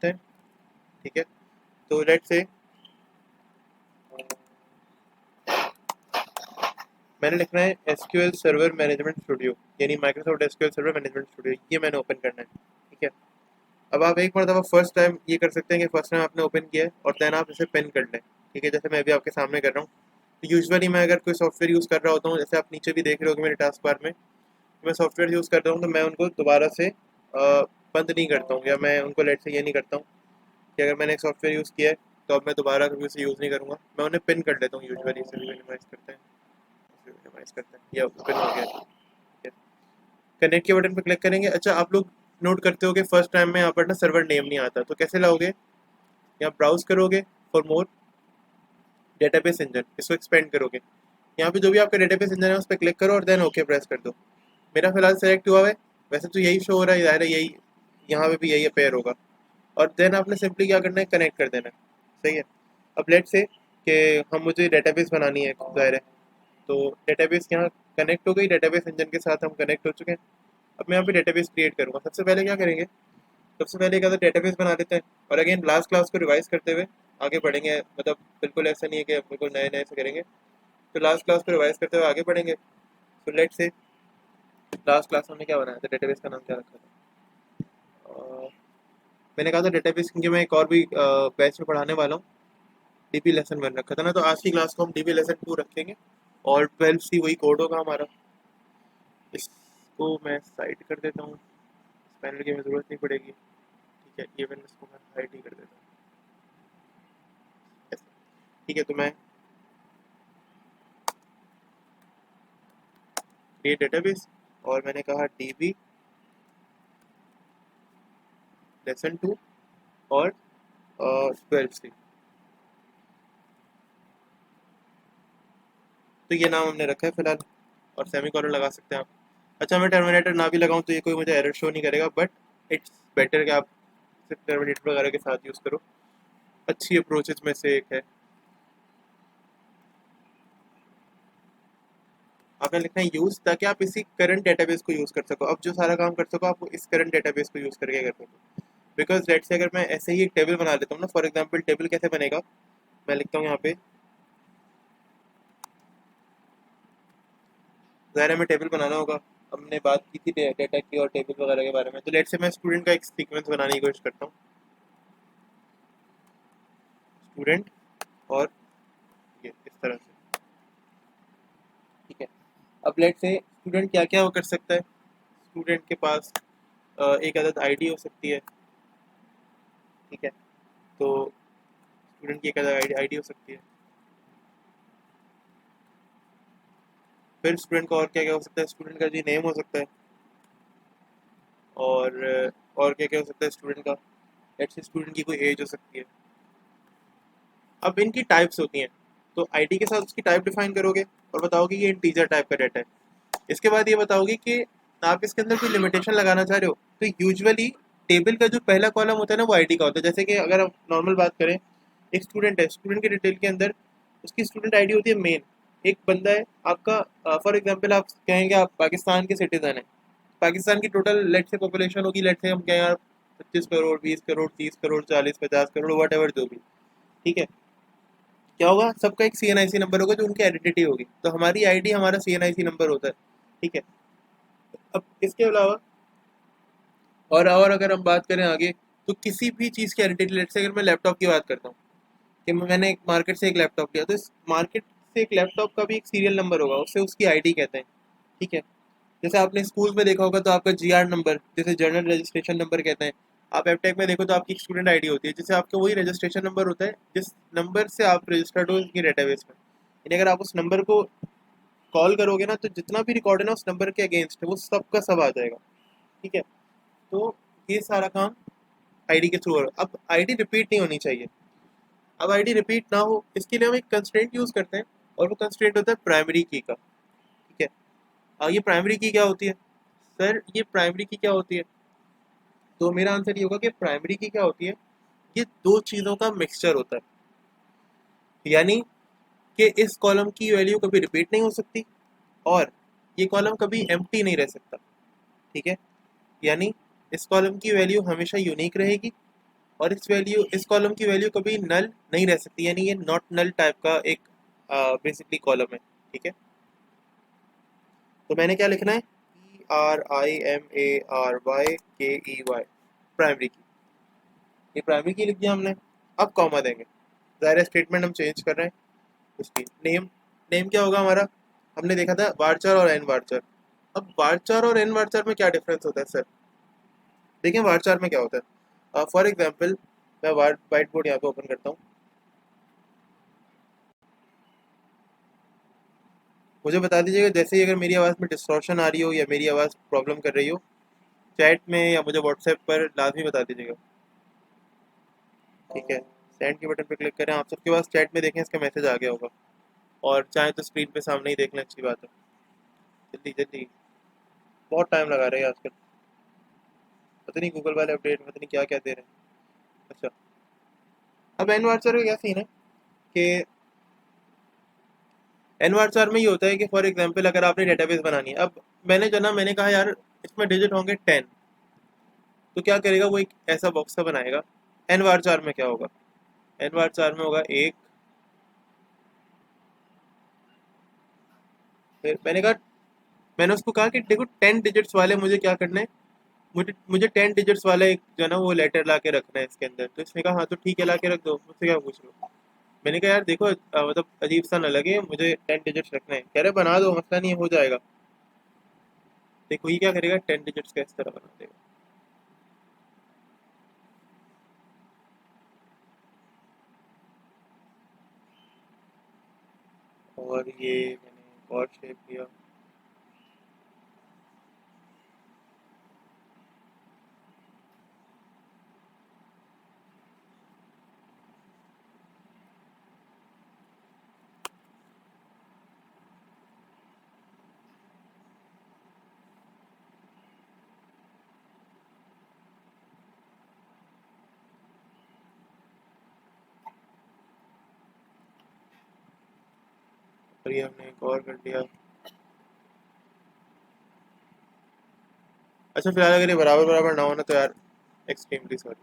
है, ठीक है। तो लेट्स से मैंने लिखना है एसक्यूएल सर्वर मैनेजमेंट स्टूडियो, यानी Microsoft SQL server management studio, ये मैंने ओपन करना है, ठीक है। अब आप एक मरतबा फर्स्ट टाइम ये कर सकते हैं कि फर्स्ट टाइम आपने ओपन किया है और देन आप इसे पिन कर लें, ठीक है, जैसे मैं अभी आपके सामने कर रहा हूँ। तो यूजुअली मैं अगर कोई सॉफ्टवेयर यूज़ कर रहा होता हूँ, जैसे आप नीचे भी देख रहे होगे मेरे टास्क बार में, मैं सॉफ्टवेयर यूज़ करता हूँ तो मैं उनको दोबारा से बंद नहीं करता हूँ, या मैं उनको लेट से ये नहीं करता हूँ कि अगर मैंने एक सॉफ्टवेयर यूज़ किया है तो अब मैं दोबारा कभी उसे यूज़ नहीं करूँगा, मैं उन्हें पिन कर लेता हूँ। यूजुअली इसे भी मिनिमाइज करते हैं, इसे मिनिमाइज करते हैं, या पिन हो गया, ठीक है। कनेक्ट के बटन पर क्लिक करेंगे। अच्छा, आप लोग नोट करते हो कि फर्स्ट टाइम में यहाँ पर ना सर्वर नेम नहीं आता, तो कैसे लाओगे? यहाँ ब्राउज करोगे फॉर मोर डेटाबेस इंजन, इसको एक्सपेंड करोगे, यहाँ पे जो भी आपका डेटाबेस इंजन है उस पर क्लिक करो और देन ओके प्रेस कर दो। मेरा फिलहाल सेलेक्ट हुआ है, वैसे तो यही शो हो रहा है, ज़ाहिर है यही यहाँ पे भी यही अपेयर होगा। और देन आपने सिंपली क्या करना है, कनेक्ट कर देना है, सही है। अब लेट से कि हम मुझे डेटाबेस बनानी है, ज़ाहिर है, तो डेटाबेस यहाँ कनेक्ट हो गई, डेटाबेस इंजन के साथ हम कनेक्ट हो चुके हैं। अब मैं यहाँ पे डेटाबेस क्रिएट करूँगा। सबसे पहले क्या करेंगे, सबसे पहले क्या डेटाबेस बना लेते हैं, और अगेन लास्ट क्लास को रिवाइज करते हुए आगे बढ़ेंगे। मतलब बिल्कुल ऐसा नहीं है कि बिल्कुल नए नए से करेंगे, तो लास्ट क्लास को रिवाइज करते हुए आगे बढ़ेंगे। तो लेट से लास्ट क्लास में हमने क्या बनाया था, डेटाबेस का नाम क्या रखा था? मैंने कहा था डेटाबेस, क्योंकि मैं एक और भी बैच में पढ़ाने वाला हूँ, डीबी लेसन 1 रखा था ना, तो आज की क्लास को हम डीबी लेसन 2 रखेंगे और 12 सी वही कोड होगा हमारा। इसको मैं साइड कर देता हूँ, पैनल की हमें ज़रूरत नहीं पड़ेगी, ठीक है। ये मैंने इसको मैं हाइड ही कर देता हूँ, ऐसे, ठीक है। तो मैं क्रिएट डेटाबेस, और मैंने कहा डीबी लेसन 2 और 12 सी, तो ये नाम हमने रखा है फिलहाल, और सेमी कॉलन लगा सकते हैं आप। अच्छा, मैं टर्मिनेटर ना भी लगाऊं तो ये कोई मुझे एरर शो नहीं करेगा, बट इट्स बेटर कि आप सिर्फ टर्मिनेटर वगैरह के साथ यूज़ करो, अच्छी अप्रोचेज में से एक है। आपने लिखना है यूज़, ताकि आप इसी करंट डेटाबेस को यूज़ कर सको। अब जो सारा काम कर सको आप वो इस करंट डेटाबेस को यूज़ करके कर सको। बिकॉज लेट से अगर मैं ऐसे ही एक टेबल बना लेता हूँ ना, फॉर एग्जाम्पल टेबल कैसे बनेगा, मैं लिखता हूँ यहाँ पे, ज़ाहिर है हमें टेबल बनाना होगा। हमने बात की थी डेटा की और टेबल वगैरह के बारे में, तो लेट से मैं स्टूडेंट का एक सीक्वेंस बनाने की कोशिश करता हूँ, स्टूडेंट, और ये इस तरह से, ठीक है। अब लेट से स्टूडेंट क्या क्या वो कर सकता है, स्टूडेंट के पास एक अदद आईडी हो सकती है, ठीक है। तो स्टूडेंट की एक अदद आईडी हो सकती है, फिर स्टूडेंट का और क्या क्या हो सकता है, स्टूडेंट का जी नेम हो सकता है, और क्या क्या हो सकता है स्टूडेंट का, लेट्स से स्टूडेंट की कोई एज हो सकती है। अब इनकी टाइप्स होती हैं, तो आईडी के साथ उसकी टाइप डिफाइन करोगे और बताओगे ये इंटीजर टाइप का डाटा है। इसके बाद ये बताओगे कि आप इसके अंदर कोई लिमिटेशन लगाना चाह रहे हो, तो यूजुअली टेबल का जो पहला कॉलम होता है ना वो आईडी का होता है। जैसे कि अगर हम नॉर्मल बात करें, एक स्टूडेंट है, स्टूडेंट के डिटेल के अंदर उसकी स्टूडेंट आईडी होती है मेन। एक बंदा है आपका, फॉर एग्जांपल आप कहेंगे आप पाकिस्तान के सिटीजन हैं, पाकिस्तान की टोटल लेट से पॉपुलेशन होगी, लेट से हम कहें यार 25 करोड़, 20 करोड़, 30 करोड़, 40, 50 करोड़, वट एवर जो भी, ठीक है। क्या होगा, सबका एक CNIC नंबर होगा जो उनकी आइडेंटिटी होगी, तो हमारी आईडी हमारा CNIC नंबर होता है, ठीक है। अब इसके अलावा और अगर हम बात करें आगे, तो किसी भी चीज़ की आइडेंटिटी, लेट से अगर मैं लैपटॉप की बात करता हूँ कि मैंने एक मार्केट से एक लैपटॉप लिया, तो इस मार्केट से एक लैपटॉप का भी एक सीरियल नंबर होगा, उससे उसकी आईडी कहते हैं, ठीक है। जैसे आपने स्कूल में देखा होगा तो आपका GR नंबर, जैसे जर्नल रजिस्ट्रेशन नंबर कहते हैं। आप एपटेक में देखो तो आपकी स्टूडेंट आईडी होती है, जिससे आपका वही रजिस्ट्रेशन नंबर होता है जिस नंबर से आप रजिस्टर्ड हो इनकी डेटाबेस में। यानी अगर आप उस नंबर को कॉल करोगे ना, तो जितना भी रिकॉर्ड है ना उस नंबर के अगेंस्ट वो सब का सब आ जाएगा, ठीक है। तो ये सारा काम आईडी के थ्रू हो रहा है। अब आईडी रिपीट नहीं होनी चाहिए। अब आईडी रिपीट ना हो इसके लिए हम एक कंस्ट्रेंट यूज करते हैं, और वो कंस्ट्रेंट होता है प्राइमरी की का, ठीक है। ये प्राइमरी की क्या होती है, सर ये प्राइमरी की क्या होती है, तो मेरा आंसर ये होगा कि प्राइमरी की क्या होती है, ये दो चीज़ों का मिक्सचर होता है। यानी कि इस कॉलम की वैल्यू कभी रिपीट नहीं हो सकती, और ये कॉलम कभी एम्प्टी नहीं रह सकता, ठीक है। यानी इस कॉलम की वैल्यू हमेशा यूनिक रहेगी, और इस कॉलम की वैल्यू कभी नल नहीं रह सकती, यानी ये नॉट नल टाइप का एक बेसिकली कॉलम है। ठीक है, तो मैंने क्या लिखना है, PRIMARYKEY, प्राइमरी की। ये प्राइमरी की लिख दिया हमने। अब कॉमा देंगे, ज़ाहिर स्टेटमेंट हम चेंज कर रहे हैं। उसकी नेम, नेम क्या होगा हमारा, हमने देखा था वार्चर और एन वार्चर। अब वार्चर और एन वार्चर में क्या डिफरेंस होता है सर, देखें वार्चर में क्या होता है। फॉर एग्जांपल मैं वाइट बोर्ड यहाँ पे ओपन करता हूँ, मुझे बता दीजिएगा जैसे ही अगर मेरी आवाज़ में डिस्टॉर्शन आ रही हो या मेरी आवाज़ प्रॉब्लम कर रही हो, चैट में या मुझे व्हाट्सएप पर लाजमी बता दीजिएगा। ठीक है, सेंड के बटन पर क्लिक करें, आप सबके पास चैट में देखें इसका मैसेज आ गया होगा, और चाहे तो स्क्रीन पे सामने ही देख लें, अच्छी बात है। जल्दी जल्दी, बहुत टाइम लगा रहे हैं आजकल, पता नहीं गूगल वाले अपडेट पता नहीं क्या क्या दे रहे हैं। अच्छा, अब एन वार्चर का क्या सीन है कि एन वार्चर में ये होता है कि फॉर एग्जांपल अगर आपने डेटाबेस बनानी है, अब मैंने कहा यार इसमें डिजिट होंगे 10, तो क्या करेगा वो एक ऐसा बॉक्स सा बनाएगा। एन वार्चर में क्या होगा, एन वार्चर में होगा एक, फिर मैंने उसको कहा कि देखो 10 डिजिट्स वाले मुझे क्या करना है, मुझे 10 डिजिट्स वाला एक जो है ना वो लेटर ला के रखना है इसके अंदर। तो इसने कहा हाँ तो ठीक है ला के रख दो, मुझसे क्या पूछ रहे हो। मैंने कहा यार देखो मतलब अजीब सा ना लगे, मुझे 10 डिजिट्स रखना है। कह रहे बना दो, मसला नहीं है, हो जाएगा। देखो ये क्या करेगा, 10 डिजिट्स का इस तरह बना देगा। और ये मैंने और शेप किया। और ये हमने एक और कर दिया। अच्छा फिलहाल अगर ये बराबर बराबर ना होना तो यार एक्सट्रीमली सॉरी।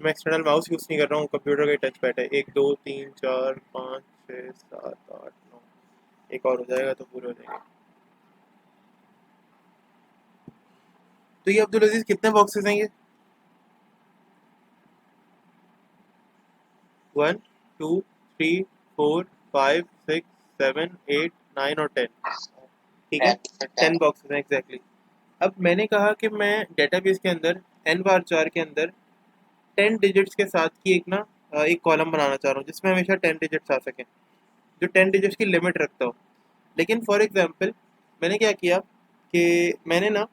मैं एक्सटर्नल माउस यूज़ नहीं कर रहा हूँ, कंप्यूटर का ही टच पैड है। 1 2 3 4 5 6 7 8 9, एक और हो जाएगा तो पूरे हो जाएंगे। तो ये अब्दुल अजीज कितने बॉक्सेस हैं ये, 1 2 3 4 5 6 7 8 9 और 10। ठीक है, 10 बॉक्सेस हैं एग्जैक्टली। अब मैंने कहा कि मैं डेटाबेस के अंदर एन बार चार के अंदर 10 डिजिट्स के साथ की एक ना एक कॉलम बनाना चाह रहा हूँ जिसमें हमेशा 10 डिजिट्स आ सकें, जो 10 डिजिट्स की लिमिट रखता हो। लेकिन फॉर एग्जांपल मैंने क्या किया कि मैंने ना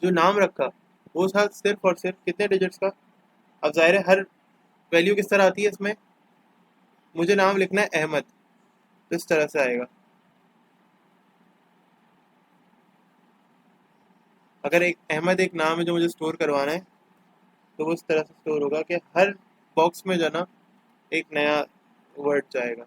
जो नाम रखा वो था सिर्फ और सिर्फ कितने डिजिट्स का। अब जाहिर है हर वैल्यू किस तरह आती है इसमें, मुझे नाम लिखना है अहमद, तो इस तरह से आएगा। अगर एक अहमद एक नाम है जो मुझे स्टोर करवाना है, तो वो इस तरह से स्टोर होगा कि हर बॉक्स में जो है ना एक नया वर्ड जाएगा।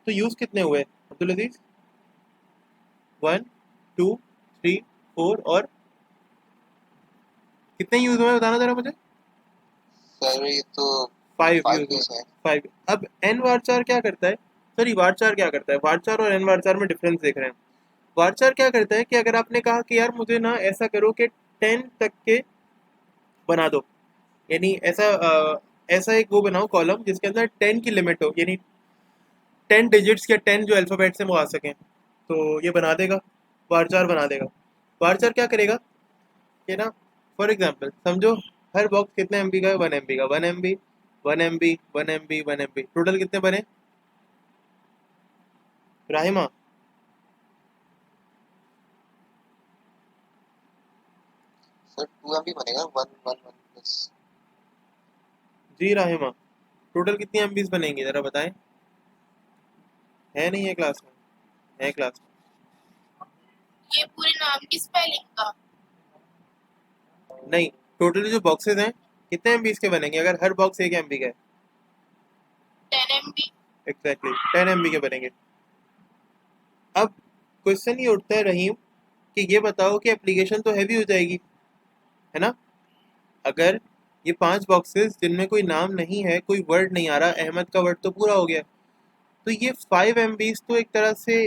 तो यूज़ कितने हुए अब्दुल अजीज, 1 2 3 4 और कितने यूज़ हुए बताना जरा मुझे। सर ये तो 5 यूज़ 5 हुए, यूज है। 5। अब एन वार्चार क्या करता है, सॉरी वार्चार क्या करता है, वार्चार और एन वार्चार में डिफरेंस देख रहे हैं। वार्चार क्या करता है कि अगर आपने कहा कि यार मुझे ना ऐसा करो कि 10 तक के बना दो, यानी ऐसा एक वो बनाओ कॉलम जिसके अंदर 10 की लिमिट हो, यानी 10 डिजिट्स या 10 जो अल्फ़ाबेट से वो आ सकें, तो ये बना देगा, वार्चार बना देगा। वार्चार क्या करेगा कि ना, फॉर एग्जांपल समझो हर बॉक्स कितने एमबी का है, 1 MB का, 1 MB 1 MB 1 MB 1 MB, total कितने बने राहिमा। सर 2 MB बनेगा, 1 1 1 प्लस। जी राहिमा, टोटल कितनी एमबीज बनेंगी जरा बताएं। है नहीं है क्लास में, है क्लास में। ये पूरे नाम की स्पेलिंग का नहीं, टोटली जो बॉक्सेस हैं कितने एमबी के बनेंगे अगर हर बॉक्स 1 एमबी का है? 10 MB। एग्जैक्टली 10 एमबी के बनेंगे। अब क्वेश्चन ये उठता है रहीम कि ये बताओ कि एप्लीकेशन तो हैवी हो जाएगी, है ना? अगर ये 5 बॉक्सेस जिनमें कोई नाम नहीं है, कोई वर्ड नहीं आ रहा, अहमद का वर्ड तो पूरा हो गया, तो ये 5 एमबीज तो एक तरह से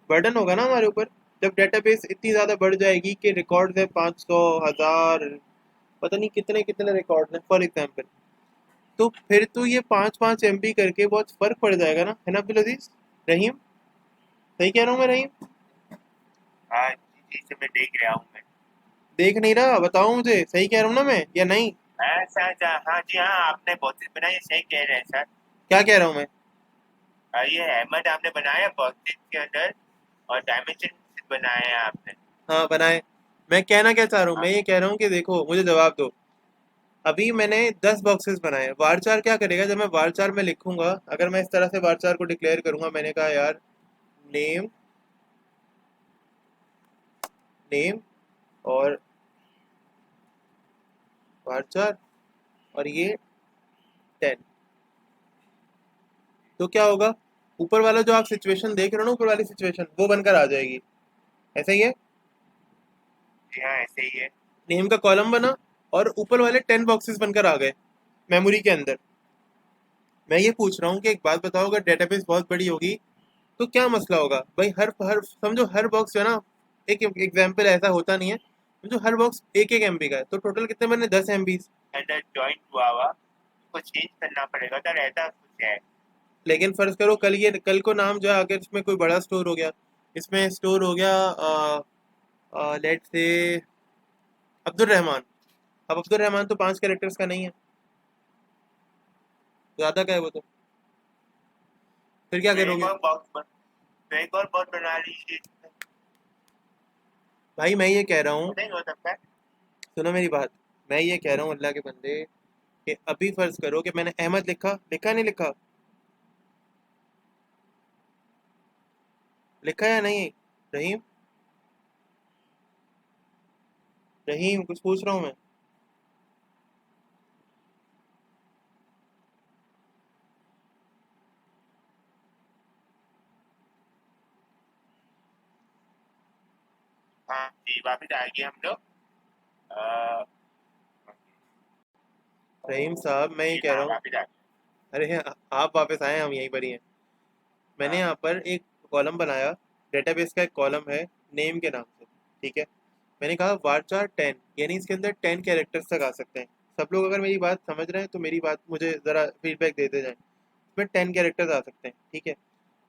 बर्डन होगा ना हमारे ऊपर। जब डेटाबेस इतनी ज़्यादा बढ़ जाएगी कि रिकॉर्ड्स है 500 1000, पता नहीं कितने कितने रिकॉर्ड हैं फॉर एग्जाम्पल, तो फिर तो ये 5 5 एमबी करके बहुत फर्क पड़ जाएगा ना, है ना अब्दुल अजीज? रहीम, सही कह रहा हूँ मैं रहीम? हाँ जी, से मैं देख रहा हूँ मैं। देख नहीं रहा, बताओ मुझे सही कह रहा हूँ ना मैं या नहीं? हाँ सर, हाँ जी, हाँ आपने बॉक्सेस बनाए, सही कह रहे हैं सर। क्या कह रहा हूँ मैं? ये अहमद आपने बनाया बॉक्सेस के अंदर, और डायमेंशन बनाए हैं आपने। हाँ बनाए। मैं कहना क्या चाह रहा हूँ, हाँ मैं ये कह रहा हूँ कि देखो मुझे जवाब दो। अभी मैंने 10 बॉक्सेस बनाए, वारचार क्या करेगा जब मैं वारचार में लिखूंगा? अगर मैं इस तरह से वारचार को डिक्लेयर करूंगा, मैंने कहा यार नेम, नेम और वारचार और ये 10, तो क्या होगा? ऊपर वाला जो आप सिचुएशन देख रहे हो ना, ऊपर वाली सिचुएशन वो बनकर आ जाएगी। ऐसा ही है, जी हाँ, ऐसे ही है। नेम का कॉलम बना और ऊपर वाले 10 बॉक्सेस बनकर आ गए मेमोरी के अंदर। मैं ये पूछ रहा हूँ कि एक बात बताओ, अगर डेटाबेस बहुत बड़ी होगी तो क्या मसला होगा भाई? हर हर समझो हर बॉक्स जो है ना, एक एग्जाम्पल ऐसा होता नहीं है, समझो हर बॉक्स 1 1 एमबी का है, तो टोटल कितने बने? 10 एमबी। अंदर जॉइंट हुआ हुआ उसको चेंज करना पड़ेगा सर, ऐसा कुछ है। लेकिन फर्ज करो कल को नाम जो है, अगर इसमें कोई बड़ा स्टोर हो गया, इसमें स्टोर हो गया लेट से अब्दुल रहमान। अब अब्दुल रहमान तो 5 कैरेक्टर्स का नहीं है, ज्यादा का है वो, तो फिर क्या तो एक करोगे? और तो एक और बॉक्स बना लीजिए। भाई मैं ये कह रहा हूँ, नहीं हो सकता है। सुनो मेरी बात, मैं ये कह रहा हूँ अल्लाह के बंदे कि अभी फर्ज करो कि मैंने अहमद लिखा, लिखा नहीं लिखा? लिखा या नहीं? रहीम, रहीम कुछ पूछ रहा हूँ मैं। हाँ जी, वापिस आएंगे हम लोग। अ, रहीम साहब मैं ये जी कह हाँ, रहा हूँ, वापिस आ। अरे आप वापस आए, हम यहीं पर ही हैं। मैंने हाँ यहाँ पर एक कॉलम बनाया, डेटाबेस का एक कॉलम है नेम के नाम से, ठीक है? मैंने कहा वारचार 10, यानी इसके अंदर 10 कैरेक्टर्स तक आ सकते हैं। सब लोग अगर मेरी बात समझ रहे हैं तो मेरी बात मुझे ज़रा फीडबैक देते जाएं। इसमें 10 कैरेक्टर्स आ सकते हैं, ठीक है?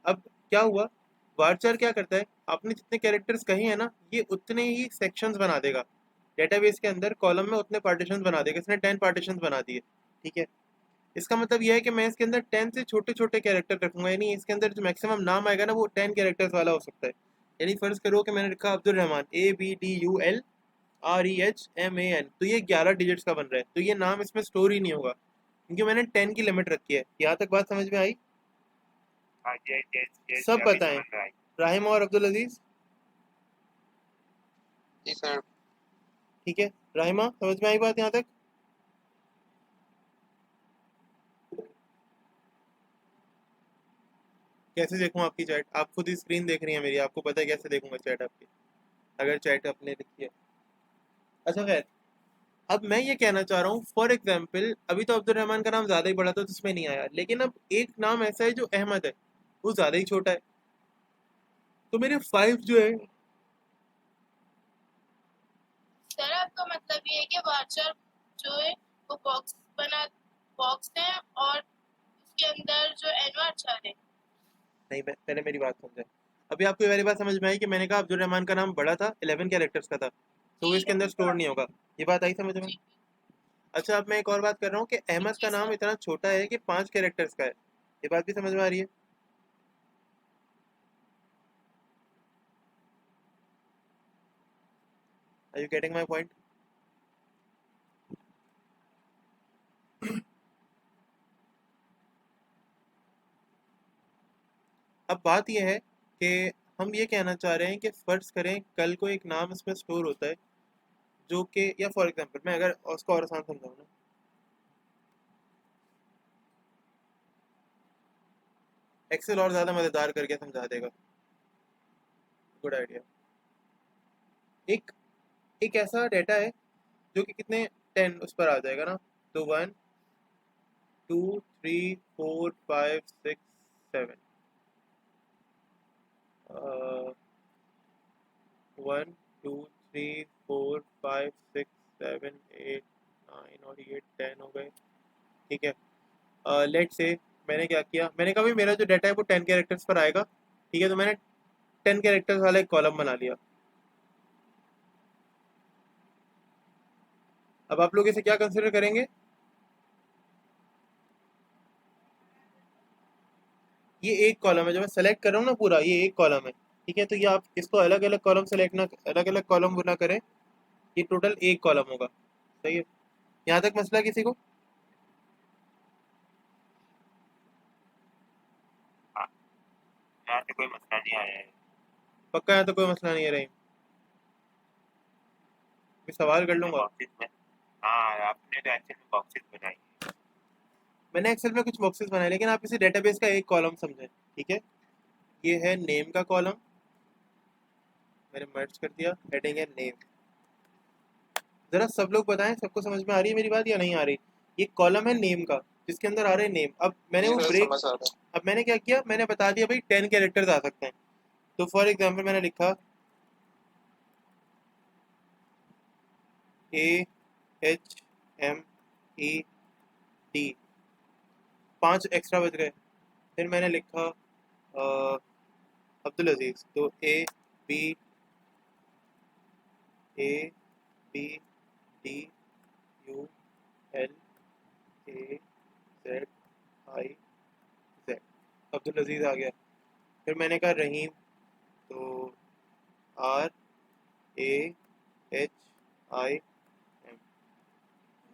अब क्या हुआ, वारचार क्या करता है, आपने जितने कैरेक्टर्स कहे हैं ना, ये उतने ही सेक्शंस बना देगा डेटाबेस के अंदर, कॉलम में उतने पार्टीशंस बना देगा। इसने 10 पार्टीशंस बना दिए, ठीक है? इसका मतलब यह है कि मैं इसके अंदर 10 से छोटे छोटे कैरेक्टर रखूंगा, यानी इसके अंदर जो मैक्सिमम नाम आएगा ना वो 10 कैरेक्टर्स वाला हो सकता है। यानी फर्ज करो कि मैंने लिखा अब्दुल रहमान, ABDULREHMAN, तो ये 11 डिजिट्स का बन रहा है, तो ये नाम इसमें स्टोर ही नहीं होगा क्योंकि मैंने 10 की लिमिट रखी है। यहाँ तक बात समझ में आई? हाँ, यस यस यस, सब अभी बताएं, समझ में आई। राहिम और अब्दुल अजीज। जी सर। ठीक है, राहिमा समझ में आई बात यहाँ तक? कैसे देखूँ आपकी चैट? आप खुद ही स्क्रीन देख रही है मेरी, आपको पता है कैसे देखूंगा चैट आपकी, अगर चैट अपने लिखी है? अच्छा खैर, अब मैं ये कहना चाह रहा हूँ फॉर एग्जाम्पल, अभी तो अब्दुल रहमान का नाम ज़्यादा ही बड़ा था तो इसमें नहीं आया, लेकिन अब एक नाम ऐसा है जो अहमद है, वो ज़्यादा ही छोटा है, तो मेरे 5 जो है। सर आपका मतलब ये है कि वार्चर जो है वो बॉक्स है और उसके अंदर जो एन वार्चर है। नहीं, मैं पहले मेरी बात समझे। अभी आपको ये वाली बात समझ में आई कि मैंने कहा अब्दुल रहमान का नाम बड़ा था, 11 कैरेक्टर्स का था, तो वो जी इसके अंदर स्टोर नहीं होगा। ये बात आई समझ में? जी अच्छा, अब मैं एक और बात कर रहा हूँ कि अहमद जी का नाम सर। इतना छोटा है कि 5 कैरेक्टर्स का है। ये बात भी समझ में आ रही है? Are you getting my point? अब बात यह है कि हम ये कहना चाह रहे हैं कि फ़र्ज़ करें कल को एक नाम इसमें स्टोर होता है जो कि, या फॉर एग्जांपल मैं अगर उसको और आसान समझाऊँ ना, एक्सेल और ज़्यादा मज़ेदार करके समझा देगा। Good idea. एक एक ऐसा डेटा है जो कि कितने 10 उस पर आ जाएगा ना, तो 1 2 3 4 5 6 7 1 2 3 4 5 6 7 8 9 और ये 10 हो गए। ठीक है, लेट से मैंने क्या किया, मैंने कहा भाई मेरा जो डाटा है वो 10 कैरेक्टर्स पर आएगा। ठीक है, तो मैंने 10 कैरेक्टर्स वाला एक कॉलम बना लिया। अब आप लोग इसे क्या कंसिडर करेंगे, ये एक कॉलम है जो मैं सेलेक्ट कर रहा हूँ ना पूरा, ये एक कॉलम है। ठीक है, तो ये आप इसको अलग अलग कॉलम सेलेक्ट ना, अलग अलग कॉलम ना करें, ये टोटल एक कॉलम होगा। सही है, यहाँ तक मसला किसी को? हाँ, यहाँ से कोई मसला नहीं आया है। पक्का, यहाँ तो कोई मसला नहीं है रही, मैं सवाल कर लूंगा। बॉक्सेस में, हाँ आपने तो एक्चुअली बॉक्सेस बनाई है। मैंने एक्सेल में कुछ बॉक्सेस बनाए, लेकिन आप इसे डेटाबेस का एक कॉलम समझें। ठीक है, ये है नेम का कॉलम, मैंने मर्ज कर दिया, हेडिंग है नेम। जरा सब लोग बताएं, सबको समझ में आ रही है मेरी बात या नहीं आ रही? ये कॉलम है नेम का, जिसके अंदर आ रहे हैं नेम। अब मैंने जी वो सर ब्रेक, समझ आ रहा अब मैंने क्या किया, मैंने बता दिया भाई 10 कैरेक्टर्स आ सकते हैं। तो फॉर एग्जांपल मैंने लिखा AHMED, 5 एक्स्ट्रा बच गए। फिर मैंने लिखा अब्दुल अजीज, तो B A B D U L A Z I Z, Abdul Aziz आ गया। फिर मैंने कहा रहीम, तो RAHIM।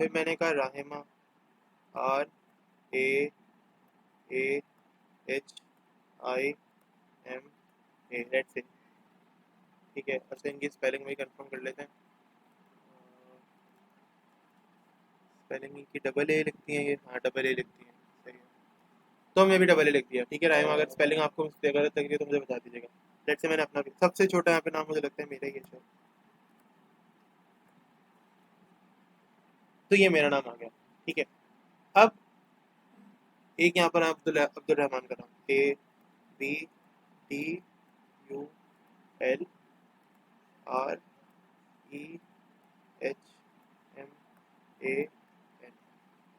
फिर मैंने कहा राहिमा, RAAHIMA, लेट्स से। ठीक है, अच्छा इनकी स्पेलिंग भी कंफर्म कर लेते हैं। स्पेलिंग की डबल ए लिखती हैं ये, हाँ डबल ए लिखती हैं, सही है। तो हमने भी डबल ए लिख दिया। ठीक है राहिमा, अगर स्पेलिंग आपको गलत लग रही है तो मुझे बता दीजिएगा। लेट्स से मैंने अपना भी, सबसे छोटा यहाँ पे नाम मुझे लगता है मेरा ही है शायद, तो ये मेरा नाम आ गया। ठीक है, अब एक यहाँ पर अब्दुल अब्दुल रहमान का नाम, ABDULREHMAN,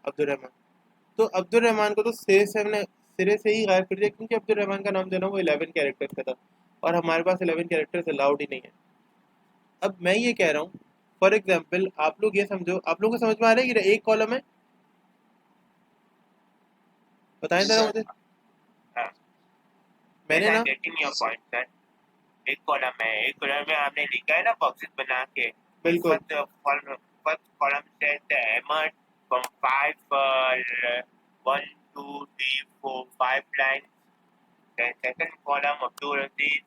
अब्दुल रहमान। तो अब्दुल रहमान को तो सिरे से ही गायब कर दिया, क्योंकि अब्दुल रहमान का नाम जो है ना वो 11 कैरेक्टर्स का था, और हमारे पास 11 कैरेक्टर्स अलाउड ही नहीं है। अब मैं ये कह रहा हूँ, फॉर एग्जाम्पल आप लोग ये समझो, आप लोगों को समझ में आ रहा है कि एक कॉलम है? बताएं जी जरा सर। मुझे। हाँ, मैंने ना, गेटिंग योर पॉइंट सर। एक कॉलम है, एक कॉलम में आपने लिखा है ना बॉक्सेस बना के। बिल्कुल, first column says the Ahmad from 1 2 3 4 5 lines. The second column of two Aziz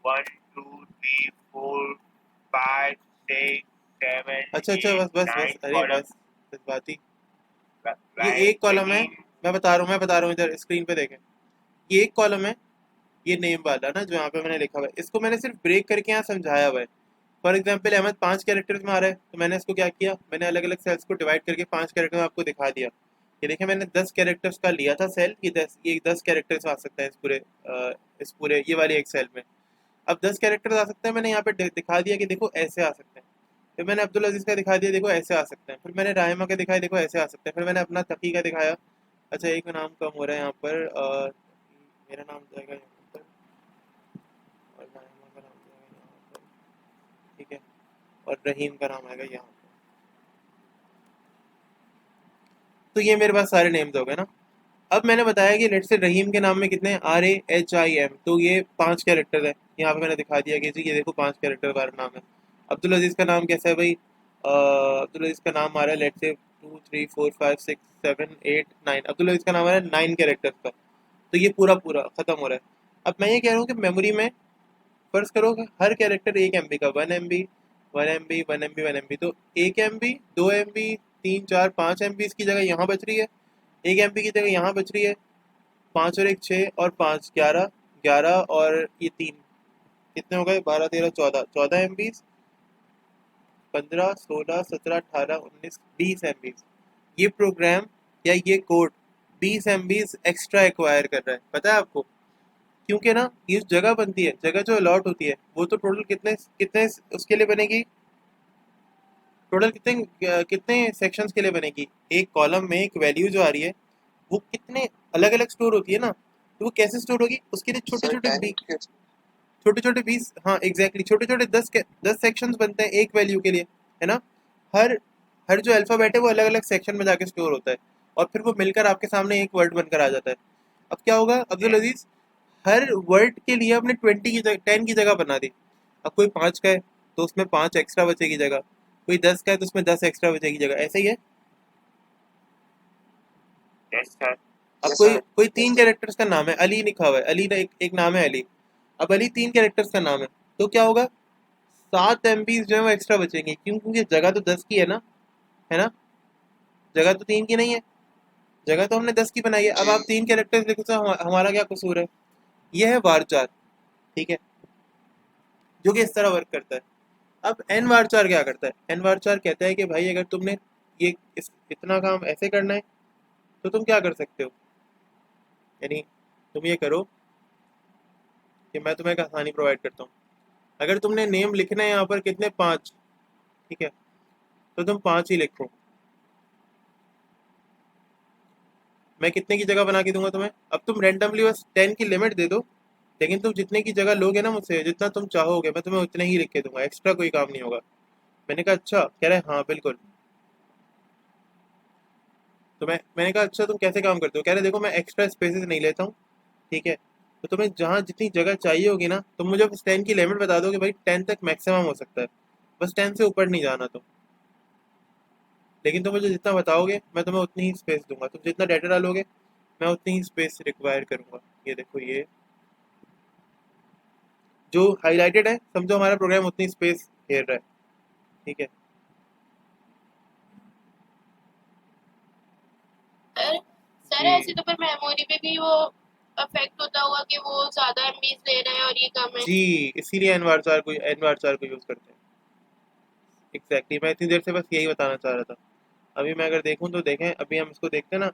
1 2 3 4 5 6 7 अच्छा अच्छा, 8 बस बस बस, 9 अरे column. बस, इस बात ही, ये Right, एक कॉलम है। Rahim. मैं बता रहा हूँ, इधर स्क्रीन पे देखें, ये एक कॉलम है, ये नेम वाला ना जो यहाँ पे मैंने लिखा हुआ है, इसको मैंने सिर्फ ब्रेक करके यहाँ समझाया हुआ है। फॉर एग्जाम्पल अहमद 5 कैरेक्टर्स में आ रहा है, तो मैंने इसको क्या किया, मैंने अलग अलग सेल्स को डिवाइड करके 5 कैरेक्टर आपको दिखा दिया। ये देखिए मैंने 10 कैरेक्टर्स का लिया था सेल, ये 10 कैरेक्टर्स आ सकता है इस पूरे ये वाली एक सेल में। अब 10 कैरेक्टर्स आ सकते हैं, मैंने यहाँ पे दिखा दिया कि देखो ऐसे आ सकते हैं। फिर मैंने अब्दुल अजीज का दिखा दिया, देखो ऐसे आ सकते हैं। फिर मैंने राहिमा का दिखाया, देखो ऐसे आ सकते हैं। फिर मैंने अपना तकी का दिखाया, अच्छा एक नाम कम हो रहा है यहाँ पर, मेरा नाम जाएगा यहाँ पर, और राहिमा का नाम जाएगा यहाँ पर। ठीक है, और रहीम का नाम आएगा यहाँ पर। तो ये मेरे पास सारे नेम्स हो गए ना। अब मैंने बताया कि लेट से रहीम के नाम में कितने हैं, RAHIM, तो ये 5 कैरेक्टर है। यहाँ पे मैंने दिखा दिया कि जी ये देखो 5 कैरेक्टर वाला नाम है। अब्दुल अजीज का नाम कैसा है भाई, अब्दुल अजीज का नाम आ रहा है लेट से 2 3 4 5 6 7 8 9, अब्दुल अजीज का नाम आ रहा है 9 कैरेक्टर्स का। तो ये पूरा पूरा खत्म हो रहा है। अब मैं ये कह रहा हूँ कि मेमोरी में फर्ज करो कि हर कैरेक्टर 1 MB का, 1 MB 1 MB 1 MB 1 MB, तो 1 MB 2 MB 3 4 5 MB की जगह यहाँ बच रही है, 1 MB की जगह यहाँ बच रही है, 5 और 1 6 और 5 11, 11 और ये 3 कितने हो गए, 12 13 14, 14 MB, 15 16 17 18 19 20 MB। ये प्रोग्राम या ये कोड 20 MB एक्स्ट्रा एक्वायर कर रहा है, पता है आपको? क्योंकि ना ये जगह बनती है, जगह जो अलॉट होती है वो तो टोटल कितने कितने उसके लिए बनेगी, टोटल कितने कितने सेक्शंस के लिए बनेगी? एक कॉलम में एक वैल्यू जो आ रही है वो कितने अलग अलग स्टोर होती है ना, तो वो कैसे स्टोर होगी? उसके लिए छोटे सर छोटे 10 के छोटे छोटे 20, हाँ एग्जैक्टली, छोटे छोटे 10 सेक्शंस बनते हैं एक वैल्यू के लिए, है ना? हर हर जो अल्फाबेट है वो अलग अलग सेक्शन में जाके स्टोर होता है और फिर वो मिलकर आपके सामने एक वर्ड बनकर आ जाता है। अब क्या होगा अब्दुल अजीज, हर वर्ड के लिए आपने 10 की जगह बना दी। अब कोई 5 का है तो उसमें 5 एक्स्ट्रा बचेगी जगह, कोई 10 का है तो उसमें 10 एक्स्ट्रा बचेगी जगह, ऐसे ही है। Yes sir. अब यस कोई सर कोई यस 3 सर कैरेक्टर्स का नाम है, अली लिखा हुआ है, अली ना एक नाम है अली। अब अली 3 कैरेक्टर्स का नाम है, तो क्या होगा, 7 MB जो है वो एक्स्ट्रा बचेंगे, क्यों? क्योंकि जगह तो 10 की है ना? जगह तो 3 की नहीं है, जगह तो हमने 10 की बनाई है। अब जी आप 3 कैरेक्टर्स लिखो तो हमारा क्या कसूर है? ये है वारचार, ठीक है, जो कि इस तरह वर्क करता है। अब एन वारचार क्या करता है? एन वारचार कहता है कि भाई अगर तुमने इतना काम ऐसे करना है तो तुम क्या कर सकते हो, यानी तुम ये करो कि मैं तुम्हें एक आसानी प्रोवाइड करता हूँ। अगर तुमने नेम लिखना है यहाँ पर कितने, 5, ठीक है, तो तुम 5 ही लिखो। मैं कितने की जगह बना के दूंगा तुम्हें? अब तुम रैंडमली बस 10 की लिमिट दे दो, लेकिन तुम जितने की जगह लोगे ना मुझसे, जितना तुम चाहोगे मैं तुम्हें उतने ही लिख के दूंगा, एक्स्ट्रा कोई काम नहीं होगा। मैंने कहा अच्छा, कह रहे हाँ बिल्कुल। तो मैंने कहा अच्छा तुम कैसे काम करते हो? कह रहे देखो मैं एक्स्ट्रा स्पेसेस नहीं लेता हूँ, ठीक है, तो तुम्हें जहाँ जितनी जगह चाहिए होगी ना, तुम मुझे बस 10 की लिमिट बता दो कि भाई 10 तक मैक्सिमम हो सकता है, बस 10 से ऊपर नहीं जाना तुम, लेकिन तुम मुझे जितना बताओगे मैं तुम्हें उतनी ही स्पेस दूंगा, तुम जितना डाटा डालोगे मैं उतनी ही स्पेस रिक्वायर करूंगा। ये देखो, ये जो हाईलाइटेड है समझो हमारा प्रोग्राम उतनी स्पेस घेर रहा है, ठीक है। सर सर जी ऐसे तो पर मेमोरी पे भी वो अफेक्ट होता होगा कि वो ज्यादा एमबीज ले रहे हैं और ये कम है। जी, इसीलिए एनवार चार को यूज़ करते हैं। एग्जैक्टली, मैं इतनी देर से बस यही बताना चाह रहा था। अभी मैं अगर देखूं तो देखें, अभी हम इसको देखते हैं ना,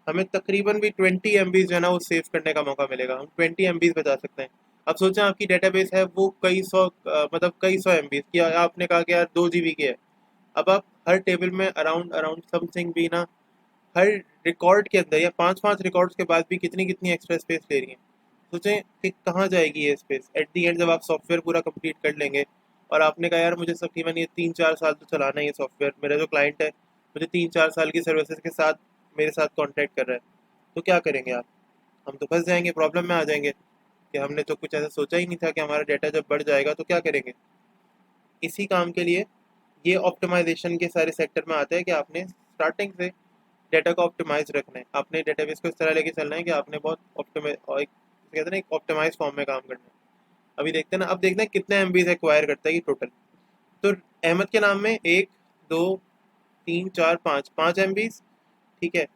हमें तकरीबन भी 20 MB जो है ना वो सेव करने का मौका मिलेगा, हम 20 MB बचा सकते हैं। अब सोचें आपकी डेटाबेस है वो कई सौ मतलब कई सौ MB की, आपने कहा कि यार 2 GB की है। अब आप हर टेबल में अराउंड अराउंड समथिंग भी ना, हर रिकॉर्ड के अंदर या 5 5 रिकॉर्ड्स के बाद भी कितनी कितनी एक्स्ट्रा स्पेस ले रही हैं। सोचें कि कहाँ जाएगी ये स्पेस एट दी एंड, जब आप सॉफ्टवेयर पूरा कंप्लीट कर लेंगे और आपने कहा यार मुझे तकरीबन ये 3 4 साल तो चलाना है ये सॉफ्टवेयर, मेरा जो क्लाइंट है मुझे 3 4 साल की सर्विसेज के साथ मेरे साथ कॉन्टैक्ट कर रहा है, तो क्या करेंगे आप? हम तो फंस जाएंगे, प्रॉब्लम में आ जाएंगे कि हमने तो कुछ ऐसा सोचा ही नहीं था कि हमारा डाटा जब बढ़ जाएगा तो क्या करेंगे। इसी काम के लिए ये ऑप्टिमाइजेशन के सारे सेक्टर में आता है कि आपने स्टार्टिंग से डाटा को ऑप्टिमाइज रखना है, आपने डेटाबेस को इस तरह लेके चलना है कि आपने बहुत ऑप्टिमाइज, और एक कहते हैं ना एक ऑप्टिमाइज फॉर्म में काम करना है। अभी देखते हैं ना, अब देखते हैं कितने MB एक्वायर करता है ये टोटल। तो अहमद के नाम में 1 2 3 4 5 5 MB, ठीक है,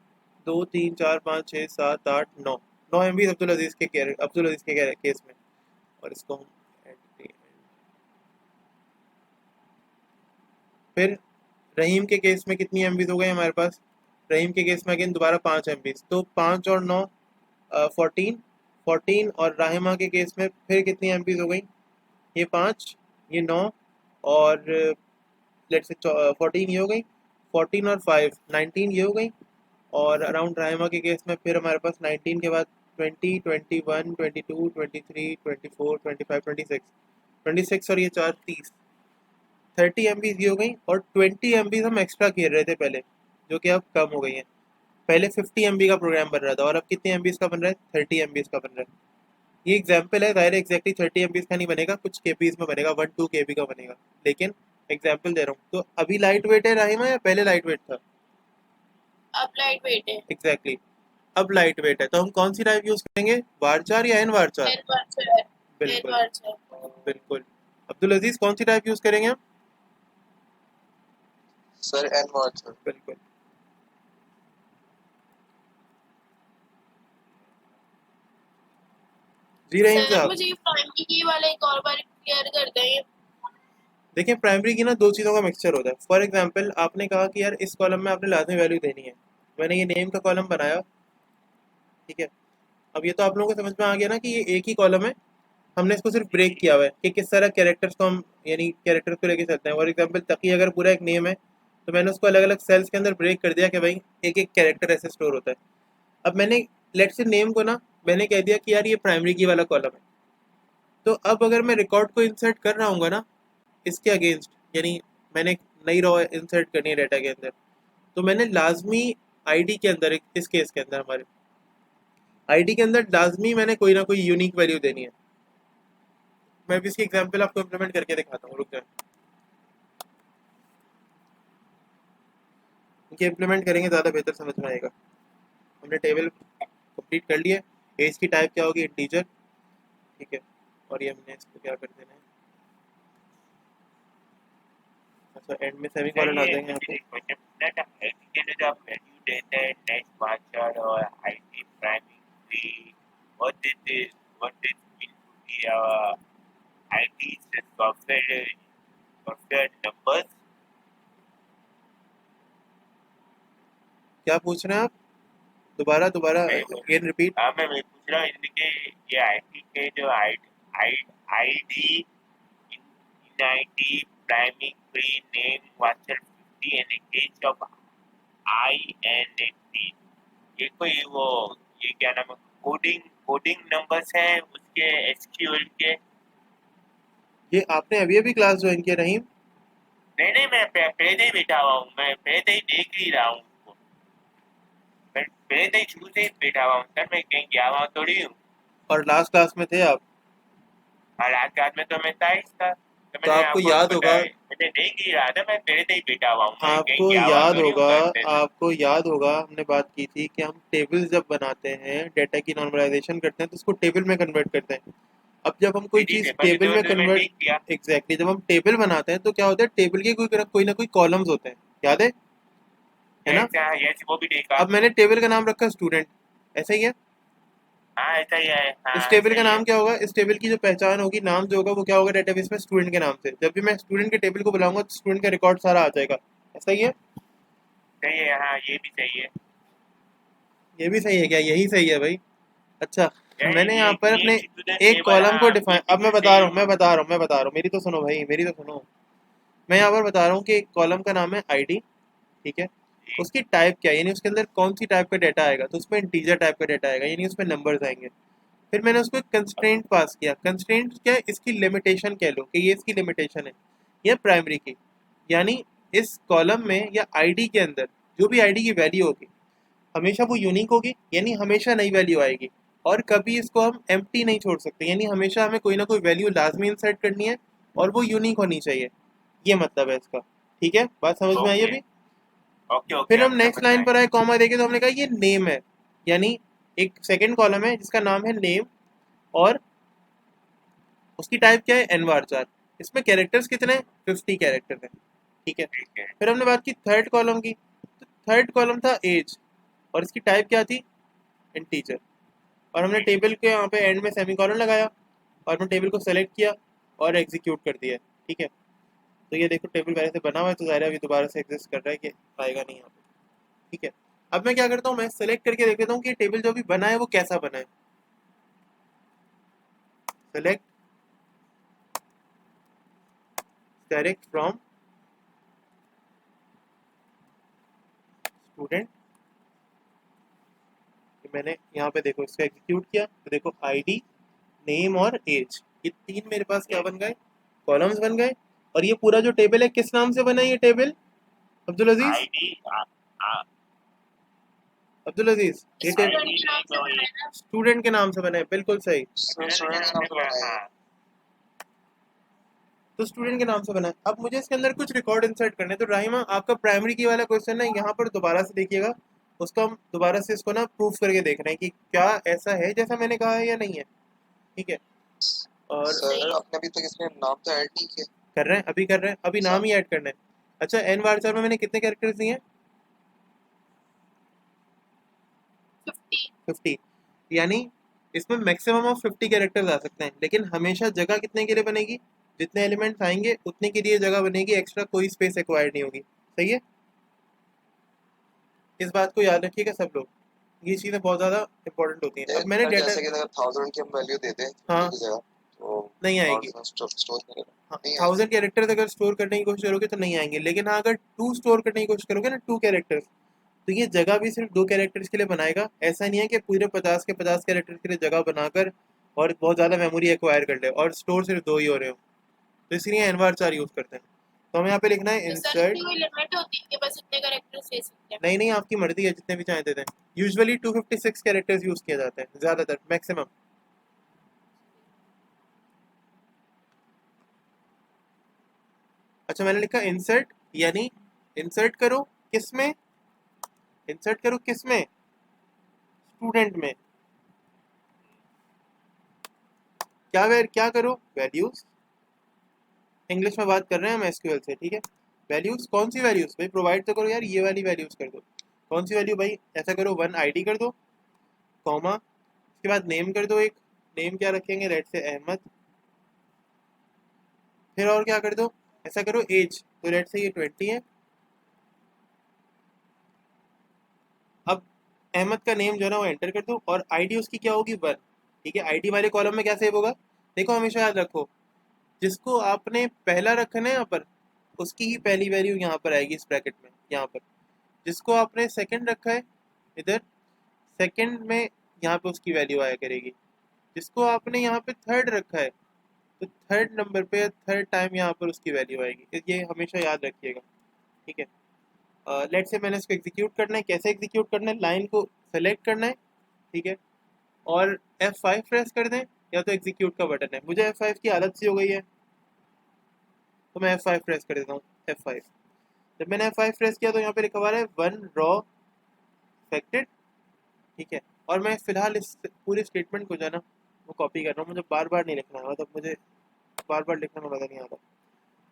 2 3 4 5 6 7 8 9 9 MB अब्दुल अजीज के केस में। और इसको हम फिर रहीम के केस में कितनी MB हो गई हमारे पास? रहीम के केस में अगेन दोबारा 5 MB, तो 5 और 9 14, 14, और राहिमा के केस में फिर कितनी MB हो गई? ये 5, ये 9, और लेट्स से 14 ये हो गई, 14 और 5 19 ये हो गई, और अराउंड राहिमा के केस में फिर हमारे पास 19 के बाद 20 21 22 23 24 25 26 और ये 4 30, 30 MB ये हो गई, और 20 MB हम एक्स्ट्रा खेल रहे थे पहले, जो कि अब कम हो गई हैं। पहले 50 MB का प्रोग्राम बन रहा था और अब कितने MB का बन रहा है? 30 MB का बन रहा है। ये एग्जाम्पल है, ज़ाहिर है एग्जैक्टली 30 MB का नहीं बनेगा, कुछ केबीज में बनेगा, 1 2 KB का बनेगा, लेकिन एग्जाम्पल दे रहा हूँ। तो अभी लाइट वेट है राहिमा या पहले लाइट वेट था? अब लाइट वेट है। एग्जैक्टली, अब लाइट वेट है, तो हम कौन सी टाइप यूज़ करेंगे, वारचार या N varchar? N varchar. N बिल्कुल वर्चर। बिल्कुल। अब्दुल अजीज कौन सी टाइप यूज़ करेंगे हम? Sir N word sir. बिल्कुल। जी रहीम सर साहब, मुझे ये प्राइमरी की वाला एक और बार क्लियर कर दें। देखिए प्राइमरी की ना दो चीज़ों का मिक्सचर होता है। फॉर एग्जांपल आपने कहा कि यार इस कॉलम में आपने लाजमी वैल्यू देनी है, मैंने ये नेम का कॉलम बनाया, ठीक है। अब ये तो आप लोगों को समझ में आ गया ना कि ये एक ही कॉलम है, हमने इसको सिर्फ ब्रेक किया हुआ है कि किस तरह कैरेक्टर्स को हम यानी कैरेक्टर्स को लेके चलते हैं। फॉर एग्जांपल तकी अगर पूरा एक नेम है तो मैंने उसको अलग अलग सेल्स के अंदर ब्रेक कर दिया कि भाई एक एक कैरेक्टर ऐसे स्टोर होता है। अब मैंने लेट से नेम को ना मैंने कह दिया कि यार ये प्राइमरी की वाला कॉलम है, तो अब अगर मैं रिकॉर्ड को इंसर्ट कर रहा हूँ ना इसके अगेंस्ट, यानी मैंने एक नई रॉ इंसर्ट करनी है डाटा के अंदर, तो मैंने लाजमी आईडी के अंदर इस केस के अंदर हमारे आईडी के अंदर लाजमी मैंने कोई ना कोई यूनिक वैल्यू देनी है। मैं भी इसकी एग्जांपल आपको इम्प्लीमेंट करके दिखाता हूँ, रुक जाए। इनके इम्प्लीमेंट करेंगे ज़्यादा बेहतर समझ में आएगा। हमने टेबल कंप्लीट कर लिया। एज की टाइप क्या होगी, इंटीजर, ठीक है। और ये हमने इसको क्या कर देना है, अच्छा एंड में सेमी कॉलन आ ये जाएंगे यहाँ मुझे पे। एक क्वेश्चन पूछना था, आईटी के लिए जो आप वैल्यू देते हैं नेक्स्ट वाचर और IT primary, what is mean to be IT software numbers? क्या पूछ रहे हैं आप, दोबारा दोबारा मैं अगेन रिपीट। मैं पूछ रहा हूँ इनके ये आईटी के जो ID in IT primary name varchar 50 and age of INT, ये कोई वो ये क्या नाम है, कोडिंग कोडिंग नंबर्स हैं उसके एसक्यूएल के? ये आपने अभी अभी क्लास ज्वाइन किया रहीम? नहीं नहीं, मैं पहले ही बैठा हुआ हूँ, मैं पहले ही देख ही रहा हूँ उसको, मैं पहले ही शुरू से ही बैठा हुआ हूँ सर, मैं कहीं गया हुआ थोड़ी हूँ। और लास्ट क्लास में थे आप? और आज रात में तो मैं था ही था, तो तो मैंने आपको आपको याद होगा, बताया, मैंने देख ही रहा था, मैं पहले से ही बैठा हुआ हूँ, मैं कहीं आपको गया हुआ याद थोड़ी हूँ होगा, घर से। आपको याद होगा हमने बात की थी कि हम टेबल्स जब बनाते हैं डेटा की नॉर्मलाइजेशन करते हैं तो उसको टेबल में कन्वर्ट करते हैं। अब जब हम कोई जी चीज़ पेपर टेबल में में कन्वर्ट, देख किया। एग्जैक्टली जब हम टेबल बनाते हैं तो क्या होता है, टेबल के कोई ना कोई कॉलम्स होते हैं, याद है ना। ऐसा यस वो भी देखा। अब मैंने टेबल का नाम रखा स्टूडेंट, ऐसा ही है। हाँ ऐसा ही है, इस हाँ टेबल ऐसा का ही है। नाम क्या होगा, इस टेबल की जो पहचान होगी, नाम जो होगा वो क्या होगा डेटाबेस में, स्टूडेंट के नाम से। जब भी मैं स्टूडेंट के टेबल को बुलाऊंगा तो स्टूडेंट का रिकॉर्ड सारा आ जाएगा, ऐसा ही है। सही है, हाँ ये भी सही है। ये भी सही है क्या, यही सही है भाई। अच्छा, यानी मैंने ये यहाँ पर ये अपने स्टूडेंट एक टेबल, कॉलम को हाँ डिफाइन, अब मैं बेसिकली बता रहा सही हूँ मैं बता रहा हूँ मैं बता रहा हूँ, मेरी तो सुनो भाई, मेरी तो सुनो। मैं यहाँ पर बता रहा हूँ कि एक कॉलम का नाम है आईडी, ठीक है। है। उसकी टाइप क्या है, यानी उसके अंदर कौन सी टाइप का डाटा आएगा, तो उसमें इंटीजर टाइप का डाटा आएगा, यानी उसमें नंबर्स आएंगे। फिर मैंने उसको एक कंस्ट्रेंट पास किया। कंस्ट्रेंट क्या है, इसकी लिमिटेशन कह लो कि ये इसकी लिमिटेशन है, ये प्राइमरी की, यानी इस कॉलम में या आईडी के अंदर जो भी आईडी की वैल्यू होगी हमेशा वो यूनिक होगी, यानी हमेशा नई वैल्यू आएगी। और कभी इसको हम एम्प्टी नहीं छोड़ सकते, यानी हमेशा हमें कोई ना कोई वैल्यू लाजमी इंसर्ट करनी है और वो यूनिक होनी चाहिए, ये मतलब है इसका। ठीक है, बात समझ में आई ओके अभी। ओके ओके, फिर हम अब नेक्स्ट समझ में लाइन आया। पर आए, कॉमा देखे तो हमने कहा ये नेम है, यानी एक सेकेंड कॉलम है जिसका नाम है नेम, और उसकी टाइप क्या है, एनवारचार। इसमें कैरेक्टर्स कितने हैं, 50 कैरेक्टर हैं, ठीक है। ठीक है। फिर हमने बात की थर्ड कॉलम की, तो थर्ड कॉलम था एज, और इसकी टाइप क्या थी, इंटीजर। और हमने टेबल के यहाँ पे एंड में सेमीकोलन लगाया, और हमने टेबल को सेलेक्ट किया और एग्जीक्यूट कर दिया, ठीक है। तो ये देखो टेबल पहले से बना हुआ है, तो ज़ाहिर है अभी दोबारा से एग्जिस्ट कर रहा है कि आएगा नहीं यहाँ पे, ठीक है। अब मैं क्या करता हूँ, मैं सेलेक्ट करके देख लेता हूँ कि टेबल जो भी बना है वो कैसा बना है। सेलेक्ट डायरेक्ट फ्रॉम स्टूडेंट, मैंने यहाँ पे देखो इसका एग्जीक्यूट किया तो देखो आईडी, नेम और एज, ये तीन मेरे पास क्या बन गए, कॉलम्स बन गए। और ये पूरा जो टेबल है किस नाम से बना है ये टेबल, अब्दुल अजीज, आईडी अब्दुल अजीज, ये टेबल स्टूडेंट के नाम से बनाया। स्टूडेंट के नाम से बना है, बिल्कुल सही। स्टूडेंट्स नाम से बनाया है। तो स्टूडेंट के नाम से बना है। अब मुझे इसके अंदर कुछ रिकॉर्ड इंसर्ट करने हैं। तो राहिमा आपका प्राइमरी की वाला क्वेश्चन है, यहाँ पर दोबारा से देखिएगा, उसको हम दोबारा से इसको ना प्रूफ करके देख रहे हैं कि क्या ऐसा है जैसा मैंने कहा है या नहीं है, ठीक है। और सर आपने अभी तक इसमें नाम तो ऐड नहीं किया। कर रहे हैं, अभी कर रहे हैं, अभी नाम ही ऐड करना है। अच्छा एन वार्चर में मैंने कितने कैरेक्टर्स दिए हैं? 50। 50। यानी इसमें मैक्सिमम ऑफ 50 कैरेक्टर्स आ सकते हैं, लेकिन हमेशा जगह कितने के लिए बनेगी? जितने एलिमेंट्स आएंगे उतने के लिए जगह बनेगी, एक्स्ट्रा कोई स्पेस एक्वायर्ड नहीं होगी। सही है, इस बात को याद रखिएगा सब लोग, ये चीज़ें बहुत ज़्यादा इंपॉर्टेंट होती हैं। अब मैंने सर डेटा, जैसे कि अगर 1000 की हम वैल्यू दे दें हाँ, की जगह तो नहीं आएगी। कौन सा स्टोर करेगा? हाँ, नहीं आएगा। 1000 कैरेक्टर्स अगर स्टोर करने की कोशिश करोगे तो नहीं आएंगे, लेकिन हाँ अगर 2 स्टोर करने की कोशिश करोगे ना, 2 कैरेक्टर्स, तो ये जगह भी सिर्फ 2 कैरेक्टर्स के लिए बनाएगा। ऐसा नहीं है कि पूरे 50 के 50 कैरेक्टर्स के लिए जगह बनाकर और बहुत ज़्यादा मेमोरी एक्वायर कर ले और स्टोर सिर्फ 2 ही हो रहे हो। तो इसलिए एनवार 4 यूज़ करते हैं। तो हमें यहाँ पे लिखना है तो सर इंसर्ट। इसकी कोई लिमिट होती है कि बस इतने कैरेक्टर्स ले सकते हैं? नहीं नहीं, आपकी मर्जी है, जितने भी चाहे दे दें। यूजुअली 256 कैरेक्टर्स यूज़ किए जाते हैं ज़्यादातर, मैक्सिमम। अच्छा मैंने लिखा इंसर्ट, यानी इंसर्ट करो किस में? इंसर्ट करो किस में? स्टूडेंट में। क्या करो? वैल्यूज। इंग्लिश में बात कर रहे हैं हम एसक्यूएल से, ठीक है। वैल्यूज, कौन सी वैल्यूज भाई? प्रोवाइड तो करो यार, ये वाली वैल्यूज कर दो। कौन सी वैल्यू भाई? ऐसा करो, 1 आईडी कर दो, कॉमा, उसके बाद नेम कर दो एक। नेम क्या रखेंगे? लेट से अहमद। फिर और क्या कर दो? ऐसा करो एज, तो लेट से ये 20 है। अब अहमद का नेम जो है ना वो एंटर कर दो, और आईडी उसकी क्या होगी? 1। ठीक है, आईडी वाले कॉलम में क्या सेव होगा? देखो हमेशा याद रखो, जिसको आपने पहला रखा ना यहाँ पर, उसकी ही पहली वैल्यू यहाँ पर आएगी इस ब्रैकेट में, यहाँ पर। जिसको आपने सेकंड रखा है इधर, सेकंड में यहाँ पे उसकी वैल्यू आया करेगी। जिसको आपने यहाँ पे थर्ड रखा है, तो थर्ड नंबर पे थर्ड टाइम यहाँ पर उसकी वैल्यू आएगी। ये हमेशा याद रखिएगा, ठीक है। लेट से मैंने इसको एग्जीक्यूट करना है। कैसे एग्जीक्यूट करना है? लाइन को सेलेक्ट करना है, ठीक है, और F5 प्रेस कर दें, या तो एग्जीक्यूट का बटन है। मुझे F5 की आदत सी हो गई है, तो मैं F5 प्रेस कर देता हूँ। F5, जब मैंने F5 प्रेस किया तो यहाँ पे लिखा हुआ है 1 रॉ अफेक्टेड, ठीक है। और मैं फिलहाल इस पूरे स्टेटमेंट को जो है ना वो कॉपी कर रहा हूँ, मुझे बार बार नहीं लिखना है, मतलब मुझे बार बार लिखने में मज़ा नहीं आता।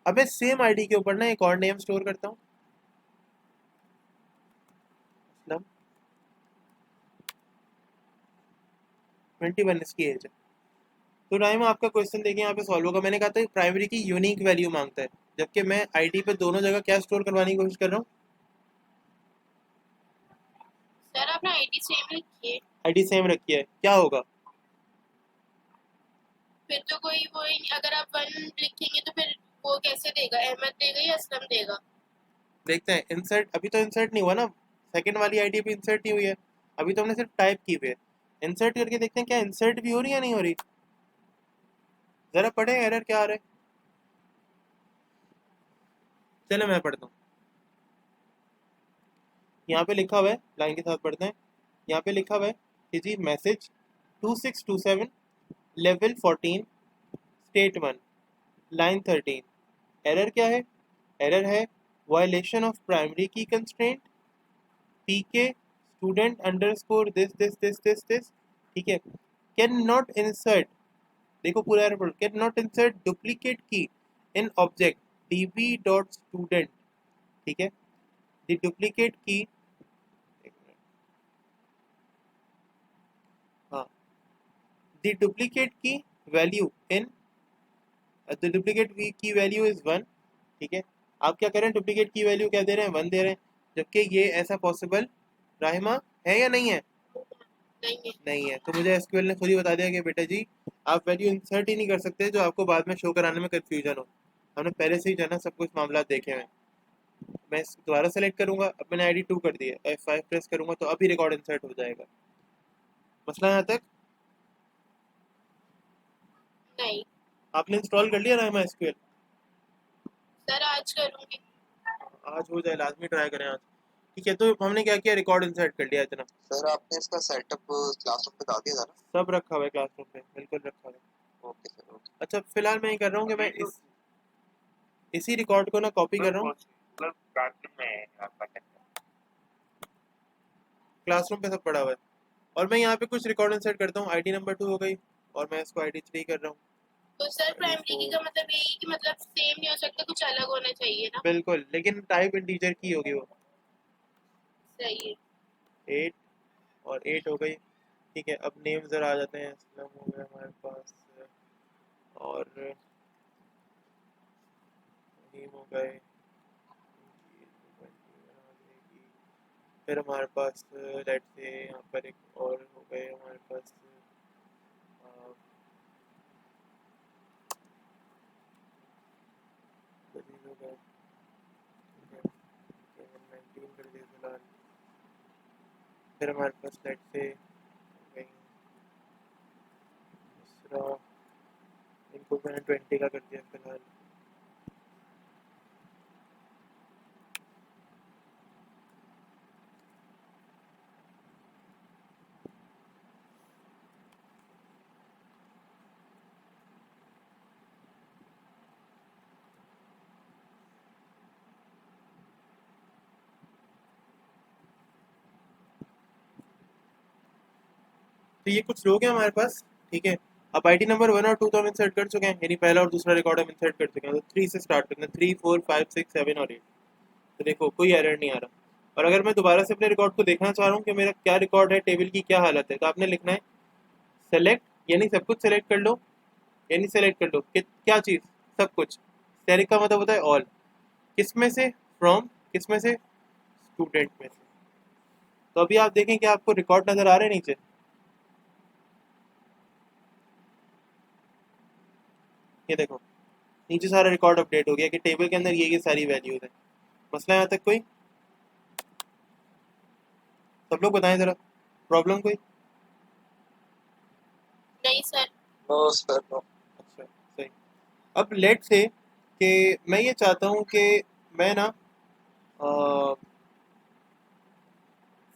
अब मैं सेम आईडी के ऊपर ना एक और नेम स्टोर करता हूँ, 21 इसकी एज है। तो टाइम आपका क्वेश्चन देखिए यहाँ पे सॉल्व होगा। मैंने कहा था प्राइमरी की यूनिक वैल्यू मांगता है, जबकि मैं आईडी पे दोनों जगह क्या स्टोर करवाने की कोशिश कर रहा हूँ? सर आपने आईडी सेम लिखी है, आईडी सेम रखी है, क्या होगा? फिर तो कोई वो ही नहीं। अगर आप 1 लिखेंगे तो फिर वो कैसे देगा? अहमद देगा या असलम देगा? देखते हैं। इंसर्ट, अभी तो इंसर्ट नहीं हुआ ना, सेकंड वाली आईडी भी इंसर्ट नहीं हुई है, अभी तो हमने सिर्फ टाइप की हुई है। इंसर्ट करके देखते हैं क्या इंसर्ट भी हो रही है या नहीं हो रही। जरा पढ़े एरर क्या आ रहा है। चलो मैं पढ़ता हूँ। यहाँ पे लिखा हुआ है, लाइन के साथ पढ़ते हैं। यहाँ पे लिखा हुआ है कि जी message 2627 level 14 state 1 line 13। Error क्या है? एरर है violation of primary key constraint PK student underscore this, ठीक है। कैन नॉट इंसर्ट, देखो पूरा एरर पढ़ो, कैन नॉट इंसर्ट डुप्लीकेट की इन ऑब्जेक्ट db डॉट स्टूडेंट, ठीक है। द डुप्लीकेट की, हाँ, द डुप्लीकेट की वैल्यू इन, द डुप्लीकेट की वैल्यू इज 1, ठीक है। आप क्या करें, डुप्लीकेट की वैल्यू क्या दे रहे हैं? 1 दे रहे हैं, जबकि ये ऐसा पॉसिबल राहिमा है या नहीं है? नहीं है। नहीं है। तो मुझे एसक्यूएल ने खुद ही बता दिया कि बेटा जी आप वैल्यू इंसर्ट ही नहीं कर सकते जो आपको बाद में शो कराने में कंफ्यूजन हो। हमने पहले से ही जो है ना सब कुछ मामला देखे हुए हैं। मैं दोबारा सेलेक्ट करूंगा, अब मैंने आईडी 2 कर दिया, F5 प्रेस करूंगा तो अभी रिकॉर्ड इंसर्ट हो जाएगा। मसला यहाँ तक? नहीं आपने इंस्टॉल कर लिया राहिमा एसक्यूएल? सर आज करूँगी। आज हो जाए, लाजमी ट्राई करें आज, ठीक है। तो हमने क्या किया, रिकॉर्ड इंसर्ट कर लिया इतना। सर आपने इसका सेटअप क्लासरूम पे डाल दिया था ना? सब रखा हुआ है क्लासरूम में, बिल्कुल रखा हुआ है। Okay sir, okay. अच्छा फिलहाल मैं ये कर रहा हूँ कि मैं इसी रिकॉर्ड को ना कॉपी कर रहा हूँ, क्लासरूम में है आपका सेटअप। क्लासरूम पे सब पड़ा हुआ है, और मैं यहाँ पे कुछ रिकॉर्ड इंसर्ट करता हूँ। आईडी नंबर 2 हो गई, और मैं इसको आईडी 3 कर रहा हूँ। तो सर प्राइमरी की का मतलब यही है कि मतलब सेम नहीं हो सकता, कुछ अलग होना चाहिए ना। बिल्कुल, लेकिन टाइप इंटीजर की होगी वो। सही है। 8 और 8 हो गई। ठीक है, अब नेम ज़रा आ जाते हैं। इस्लाम हो गया हमारे पास, और नेम हो गए। फिर हमारे पास लेट से यहाँ पर एक और हो गए हमारे पास, हो गए। ठीक है, 19 कर दिए फिलहाल। फिर हमारे पास लेट से हो गई दूसरा, इनको मैंने 20 का कर दिया फिलहाल। तो ये कुछ लोग हैं हमारे पास। ठीक है, अब आईडी नंबर 1 और 2 तो हम इंसर्ट कर चुके हैं, यानी पहला और दूसरा रिकॉर्ड हम इंसर्ट कर चुके हैं। तो 3 से स्टार्ट करते हैं, 3 4 5 6 7 और 8। तो देखो कोई एरर नहीं आ रहा। और अगर मैं दोबारा से अपने रिकॉर्ड को देखना चाह रहा हूँ कि मेरा क्या रिकॉर्ड है, टेबल की क्या हालत है, तो आपने लिखना है सेलेक्ट, यानी सब कुछ सेलेक्ट कर लो। यानी सेलेक्ट कर लो कि क्या चीज़, सब कुछ। सेलेक्ट का मतलब होता है ऑल। किस में से, फ्रॉम, किस में से, स्टूडेंट में से। तो अभी आप देखें कि आपको रिकॉर्ड नजर आ रहे हैं नीचे। ये देखो नीचे सारा रिकॉर्ड अपडेट हो गया कि टेबल के अंदर ये सारी वैल्यूज है। मसला यहाँ तक कोई, सब लोग बताएं जरा, प्रॉब्लम कोई। नहीं सर। No sir no. अच्छा सही। अब लेट से कि मैं ये चाहता हूँ कि मैं ना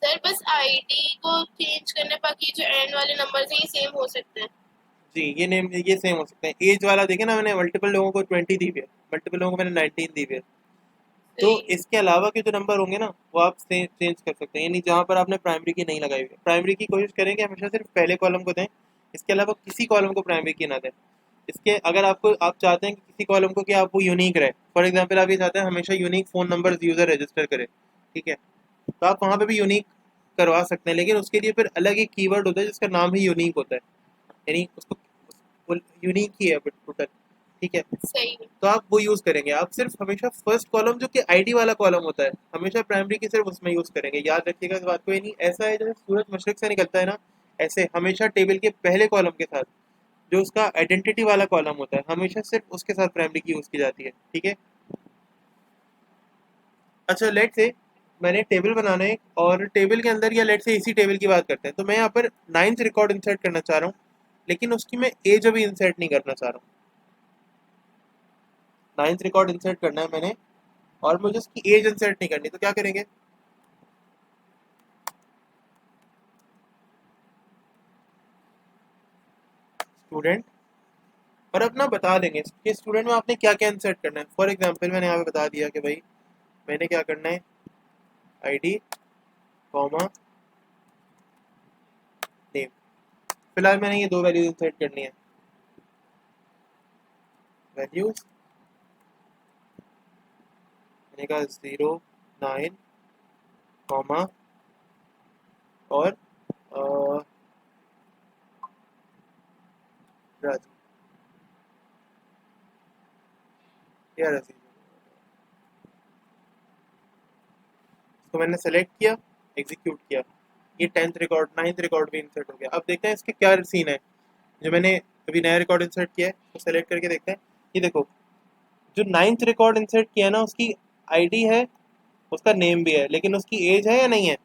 सर बस आईडी को चेंज करने, बाकी जो एंड वाले नंबर हैं ये सेम हो सकते हैं। जी ये नेम ये सेम हो सकते हैं। एज वाला देखे ना, मैंने मल्टीपल लोगों को 20 दी हुई है, मल्टीपल लोगों को मैंने 19 दी हुई है। तो सही है। इसके अलावा के जो नंबर होंगे ना वो आप चेंज कर सकते हैं, यानी जहाँ पर आपने प्राइमरी की नहीं लगाई हुई है। प्राइमरी की कोशिश करेंगे हमेशा सिर्फ पहले कॉलम को दें, इसके अलावा किसी कॉलम को प्राइमरी की ना दें। इसके अगर आपको आप चाहते हैं कि किसी कॉलम को कि आप वो यूनिक रहे, फॉर एग्जांपल आप ये चाहते हैं हमेशा unique phone number user register करे, ठीक है, तो आप वहाँ पे भी यूनिक करवा सकते हैं, लेकिन उसके लिए फिर अलग एक कीवर्ड होता है जिसका नाम ही यूनिक होता है, यानी उसको यूनिक ही है टोटल। ठीक है, सही है। तो आप वो यूज़ करेंगे। आप सिर्फ हमेशा फर्स्ट कॉलम जो कि आईडी वाला कॉलम होता है हमेशा प्राइमरी की सिर्फ उसमें यूज़ करेंगे। याद रखिएगा इस बात को। ही नहीं ऐसा है जैसे सूरज मशरक से निकलता है ना, ऐसे हमेशा टेबल के पहले कॉलम के साथ जो उसका आइडेंटिटी वाला कॉलम होता है हमेशा सिर्फ उसके साथ प्राइमरी की यूज़ की जाती है। ठीक है, अच्छा लेट से मैंने टेबल बनाना है, और टेबल के अंदर या लेट से इसी टेबल की बात करते हैं, तो मैं यहाँ पर 9th रिकॉर्ड इंसर्ट करना चाह रहा हूँ, लेकिन उसकी मैं एज अभी इंसर्ट नहीं करना चाह रहा हूँ। 9th रिकॉर्ड इंसर्ट करना है मैंने, और मुझे उसकी एज इंसर्ट नहीं करनी, तो क्या करेंगे, स्टूडेंट, और अपना बता देंगे कि स्टूडेंट में आपने क्या क्या इंसर्ट करना है। फॉर एग्जांपल मैंने यहाँ पे बता दिया कि भाई मैंने क्या करना है, आईडी कॉमा नेम। फिलहाल मैंने ये दो वैल्यूज इंसर्ट करनी है, वैल्यूज मैंने कहा 0 9 कॉमा और राजू या रजीब। इसको मैंने सेलेक्ट किया, एग्जीक्यूट किया, ये 10th रिकॉर्ड 9th रिकॉर्ड भी इंसर्ट हो गया। अब देखते हैं इसके क्या सीन है। जो मैंने अभी नया रिकॉर्ड इंसर्ट किया है तो सेलेक्ट करके देखते हैं। ये देखो जो 9th रिकॉर्ड इंसर्ट किया है ना उसकी आईडी है, उसका नेम भी है, लेकिन उसकी एज है या नहीं है,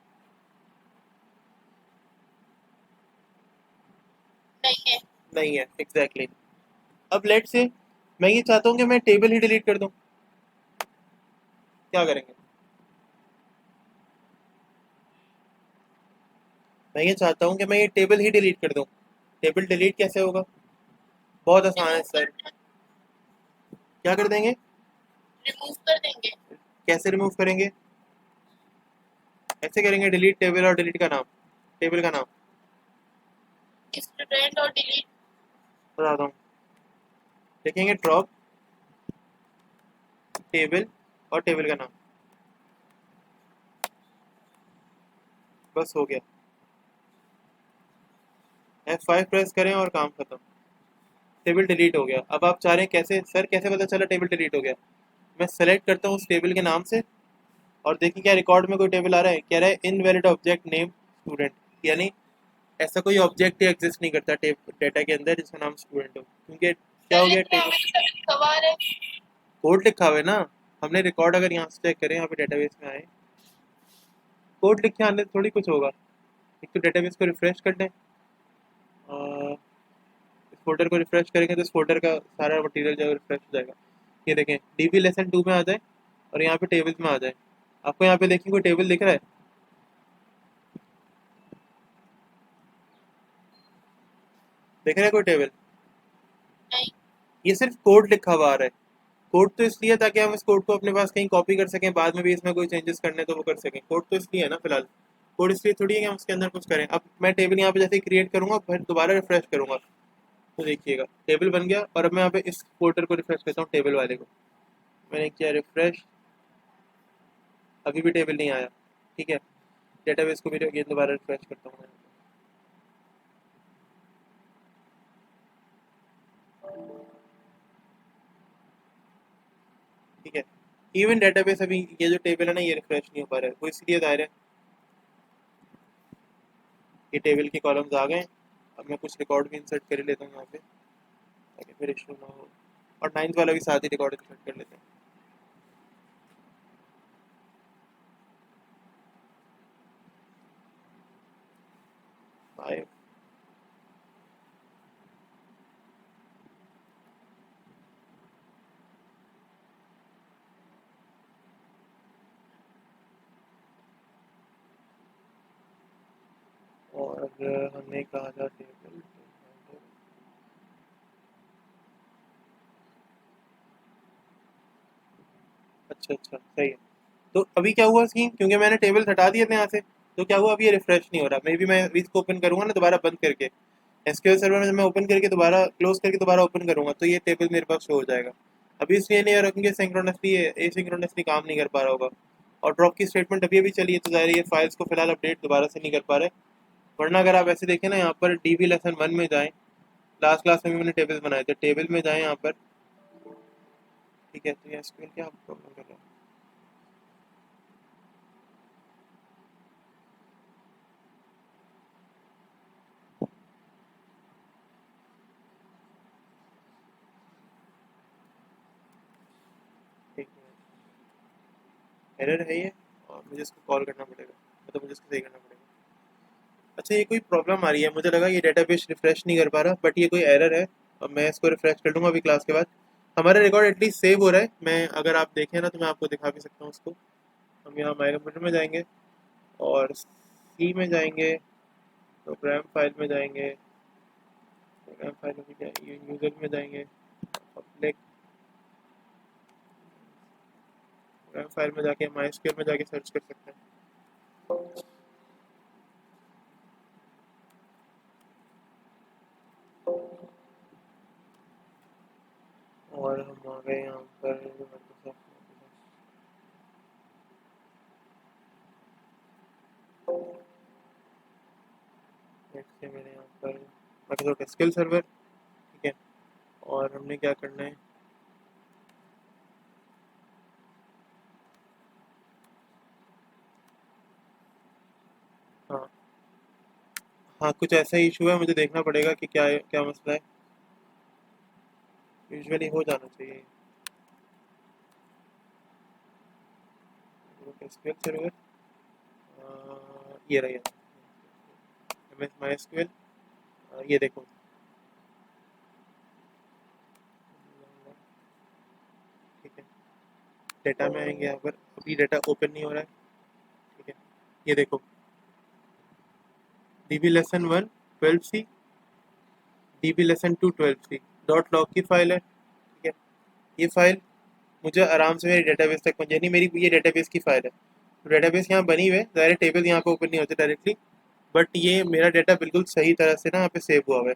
नहीं है। नहीं है एग्जैक्टली exactly. अब लेट से मैं ये चाहता हूँ कि मैं टेबल ही डिलीट कर दूँ, क्या करेंगे, मैं ये चाहता हूँ कि मैं ये टेबल ही डिलीट कर दूँ। टेबल डिलीट कैसे होगा, बहुत आसान है रिमूव सर। कर क्या कर देंगे, रिमूव कर देंगे। कैसे रिमूव करेंगे, ऐसे करेंगे डिलीट टेबल और डिलीट का नाम, टेबल का नाम स्टूडेंट और डिलीट। बताता हूँ। लिखेंगे ड्रॉप टेबल और टेबल का नाम, बस हो गया। F5 प्रेस करें और काम खत्म, टेबल डिलीट हो गया। अब आप चाह रहे हैं कैसे सर, कैसे पता चला टेबल डिलीट हो गया? मैं सेलेक्ट करता हूँ उस टेबल के नाम से और देखिए क्या रिकॉर्ड में कोई टेबल आ रहा है, कह रहा है इनवैलिड ऑब्जेक्ट नेम स्टूडेंट, यानी ऐसा कोई ऑब्जेक्ट ही एग्जिस्ट नहीं करता डेटा के अंदर जिसका नाम स्टूडेंट हो, क्योंकि क्या हो सर गया, लेकिन टेबल हमें तो सवाल है। कोड लिखा हुआ है ना। हमने रिकॉर्ड अगर यहाँ से चेक करें, यहाँ पे डेटाबेस में आए, कोड लिख के आने से थोड़ी कुछ होगा। एक तो डेटाबेस को रिफ्रेश कर दें, इस फोल्डर को रिफ्रेश करेंगे तो इस फोल्डर का सारा मटेरियल जो है रिफ्रेश हो जाएगा। ये देखें डीबी लेसन 2 में आ जाए और यहाँ पे टेबल्स में आ जाए। आपको यहाँ पे देखें कोई टेबल दिख रहा है? दिख रहा है कोई टेबल? नहीं। ये सिर्फ कोड लिखा हुआ आ रहा है। कोड तो इसलिए ताकि हम इस कोड को अपने पास कहीं कॉपी कर सकें, बाद में भी इसमें कोई चेंजेस करने तो वो कर सकें। कोड तो इसलिए है ना फिलहाल, कोड इसलिए थोड़ी है कि हम उसके अंदर कुछ करें। अब मैं टेबल यहाँ पे जैसे क्रिएट करूंगा फिर दोबारा रिफ्रेश करूंगा तो देखिएगा टेबल बन गया। और अब मैं यहाँ पे इस फोल्डर को रिफ्रेश करता हूँ, टेबल वाले को मैंने किया रिफ्रेश, अभी भी टेबल नहीं आया। ठीक है, डेटाबेस को भी ये दोबारा रिफ्रेश करता हूँ। ठीक है, इवन डेटाबेस अभी ये जो टेबल है ना ये रिफ्रेश नहीं हो पा रहा है, वो इसलिए दायरे है ये टेबल के कॉलम्स आ गए। अब मैं कुछ रिकॉर्ड भी इंसर्ट कर लेता हूँ यहाँ पे ताकि फिर इशू ना हो, और 9th वाला भी साथ ही रिकॉर्ड इंसर्ट कर लेते हैं। फाइव और हमने कहा था टेबल, अच्छा अच्छा सही है। तो अभी क्या हुआ सीन, क्योंकि मैंने टेबल हटा दिए थे यहाँ से, तो क्या हुआ अभी ये रिफ्रेश नहीं हो रहा। मे बी मैं इसको ओपन करूंगा ना दोबारा बंद करके, एसक्यूएल सर्वर में जब मैं ओपन करके दोबारा क्लोज करके दोबारा ओपन करूंगा तो ये टेबल मेरे पास शो हो जाएगा। अभी इसलिए नहीं हो रहा क्योंकि सिंक्रोनसली एसिंक्रोनसली काम नहीं कर पा रहा होगा, और ड्रॉप की स्टेटमेंट अभी अभी चली है तो ज़ाहिर है ये फाइल्स को फिलहाल अपडेट दोबारा से नहीं कर पा रहे। वरना अगर आप ऐसे देखें ना, यहाँ पर डीबी लेसन 1 में जाएँ, लास्ट क्लास में भी मैंने टेबल्स बनाए थे, टेबल में जाएँ यहाँ पर। ठीक है, तो ये एसक्यूएल क्या प्रॉब्लम कर रहा है? ठीक है, एरर है ये और मुझे इसको कॉल करना पड़ेगा, मतलब मुझे इसको सही करना पड़ेगा। अच्छा, ये कोई प्रॉब्लम आ रही है, मुझे लगा ये डेटाबेस रिफ्रेश नहीं कर पा रहा, बट ये कोई एरर है। और मैं इसको रिफ्रेश कर लूँगा अभी क्लास के बाद। हमारा रिकॉर्ड एटलीस्ट सेव हो रहा है। मैं अगर आप देखें ना तो मैं आपको दिखा भी सकता हूँ उसको। हम यहाँ माई कंप्यूटर में जाएंगे और सी में जाएंगे, प्रोग्राम फाइल में जाएंगे, प्रोग्राम फाइल में जाएंगे, यूज़र में जाएंगे, पब्लिक प्रोग्राम फाइल में जाके माई स्क्वेयर में जाके सर्च कर सकते हैं। और हम आ गए यहाँ पर Microsoft से मैंने यहाँ पर Microsoft SQL सर्वर। ठीक है, और हमने क्या करना है, हाँ हाँ कुछ ऐसा इशू है, मुझे देखना पड़ेगा कि क्या क्या मसला है। यूजुअली हो जाना चाहिए। SQL सर्वर, ये रहा MS MySQL, ये देखो। ठीक है, डेटा में आएंगे यहाँ पर, अभी डेटा ओपन नहीं हो रहा है। ठीक है, ये देखो DB lesson 1 12C, DB lesson 2 12C dot log की फाइल है। ठीक है, ये फाइल मुझे आराम से मेरी डेटाबेस तक पहुंच, यानी मेरी ये डेटाबेस की फाइल है। तो डेटाबेस यहाँ बनी हुई है, ज़ाहिर टेबल यहाँ पे ओपन नहीं होते डायरेक्टली, बट ये मेरा डेटा बिल्कुल सही तरह से ना यहाँ पे सेव हुआ हुआ है।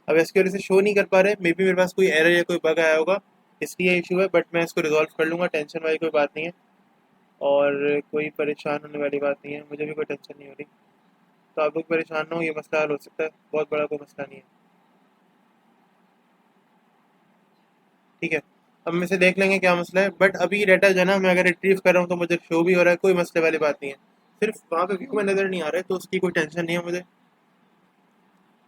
अब एसक्यूएल इसे शो नहीं कर पा रहे, मे बी मेरे पास कोई एरर या कोई बग आया होगा, इसलिए इशू है, बट मैं इसको रिजॉल्व कर लूँगा, टेंशन वाली कोई बात नहीं है और कोई परेशान होने वाली बात नहीं है, मुझे भी कोई टेंशन नहीं हो रही। तो आप लोग परेशान ना हो, ये मसला हल हो सकता है, बहुत बड़ा कोई मसला नहीं है। ठीक है, अब हम इसे देख लेंगे क्या मसला है, बट अभी डाटा जो है ना मैं अगर रिट्रीव कर रहा हूँ तो मुझे शो भी हो रहा है, कोई मसले वाली बात नहीं है, सिर्फ वहाँ पे व्यू में नज़र नहीं आ रहा है, तो उसकी कोई टेंशन नहीं है मुझे।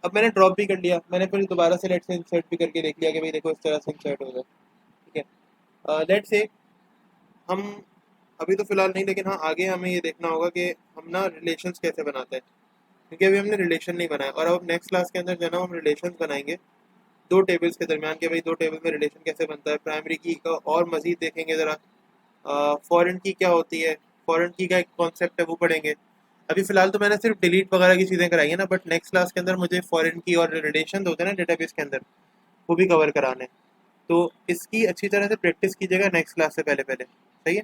अब मैंने ड्रॉप भी कर लिया, मैंने फिर दोबारा से लेट से इंसर्ट भी करके देख लिया कि भाई देखो इस तरह से इंसर्ट हो जाए। ठीक है, लेट से हम अभी तो फिलहाल नहीं, लेकिन हाँ आगे हमें ये देखना होगा कि हम ना रिलेशंस कैसे बनाते हैं, क्योंकि अभी हमने रिलेशन नहीं बनाया, और अब नेक्स्ट क्लास के अंदर जो है ना हम रिलेशंस बनाएंगे दो टेबल्स के दरमियान, के भाई दो टेबल में रिलेशन कैसे बनता है, प्राइमरी की का और मजीद देखेंगे ज़रा, फॉरेन की क्या होती है, फॉरेन की का एक कॉन्सेप्ट है वो पढ़ेंगे। अभी फिलहाल तो मैंने सिर्फ डिलीट वगैरह की चीज़ें कराई है ना, बट नेक्स्ट क्लास के अंदर मुझे फॉरेन की और रिलेशन होते हैं ना डेटाबेस के अंदर, वो भी कवर कराने हैं। तो इसकी अच्छी तरह से प्रैक्टिस कीजिएगा नेक्स्ट क्लास से पहले पहले, सही है।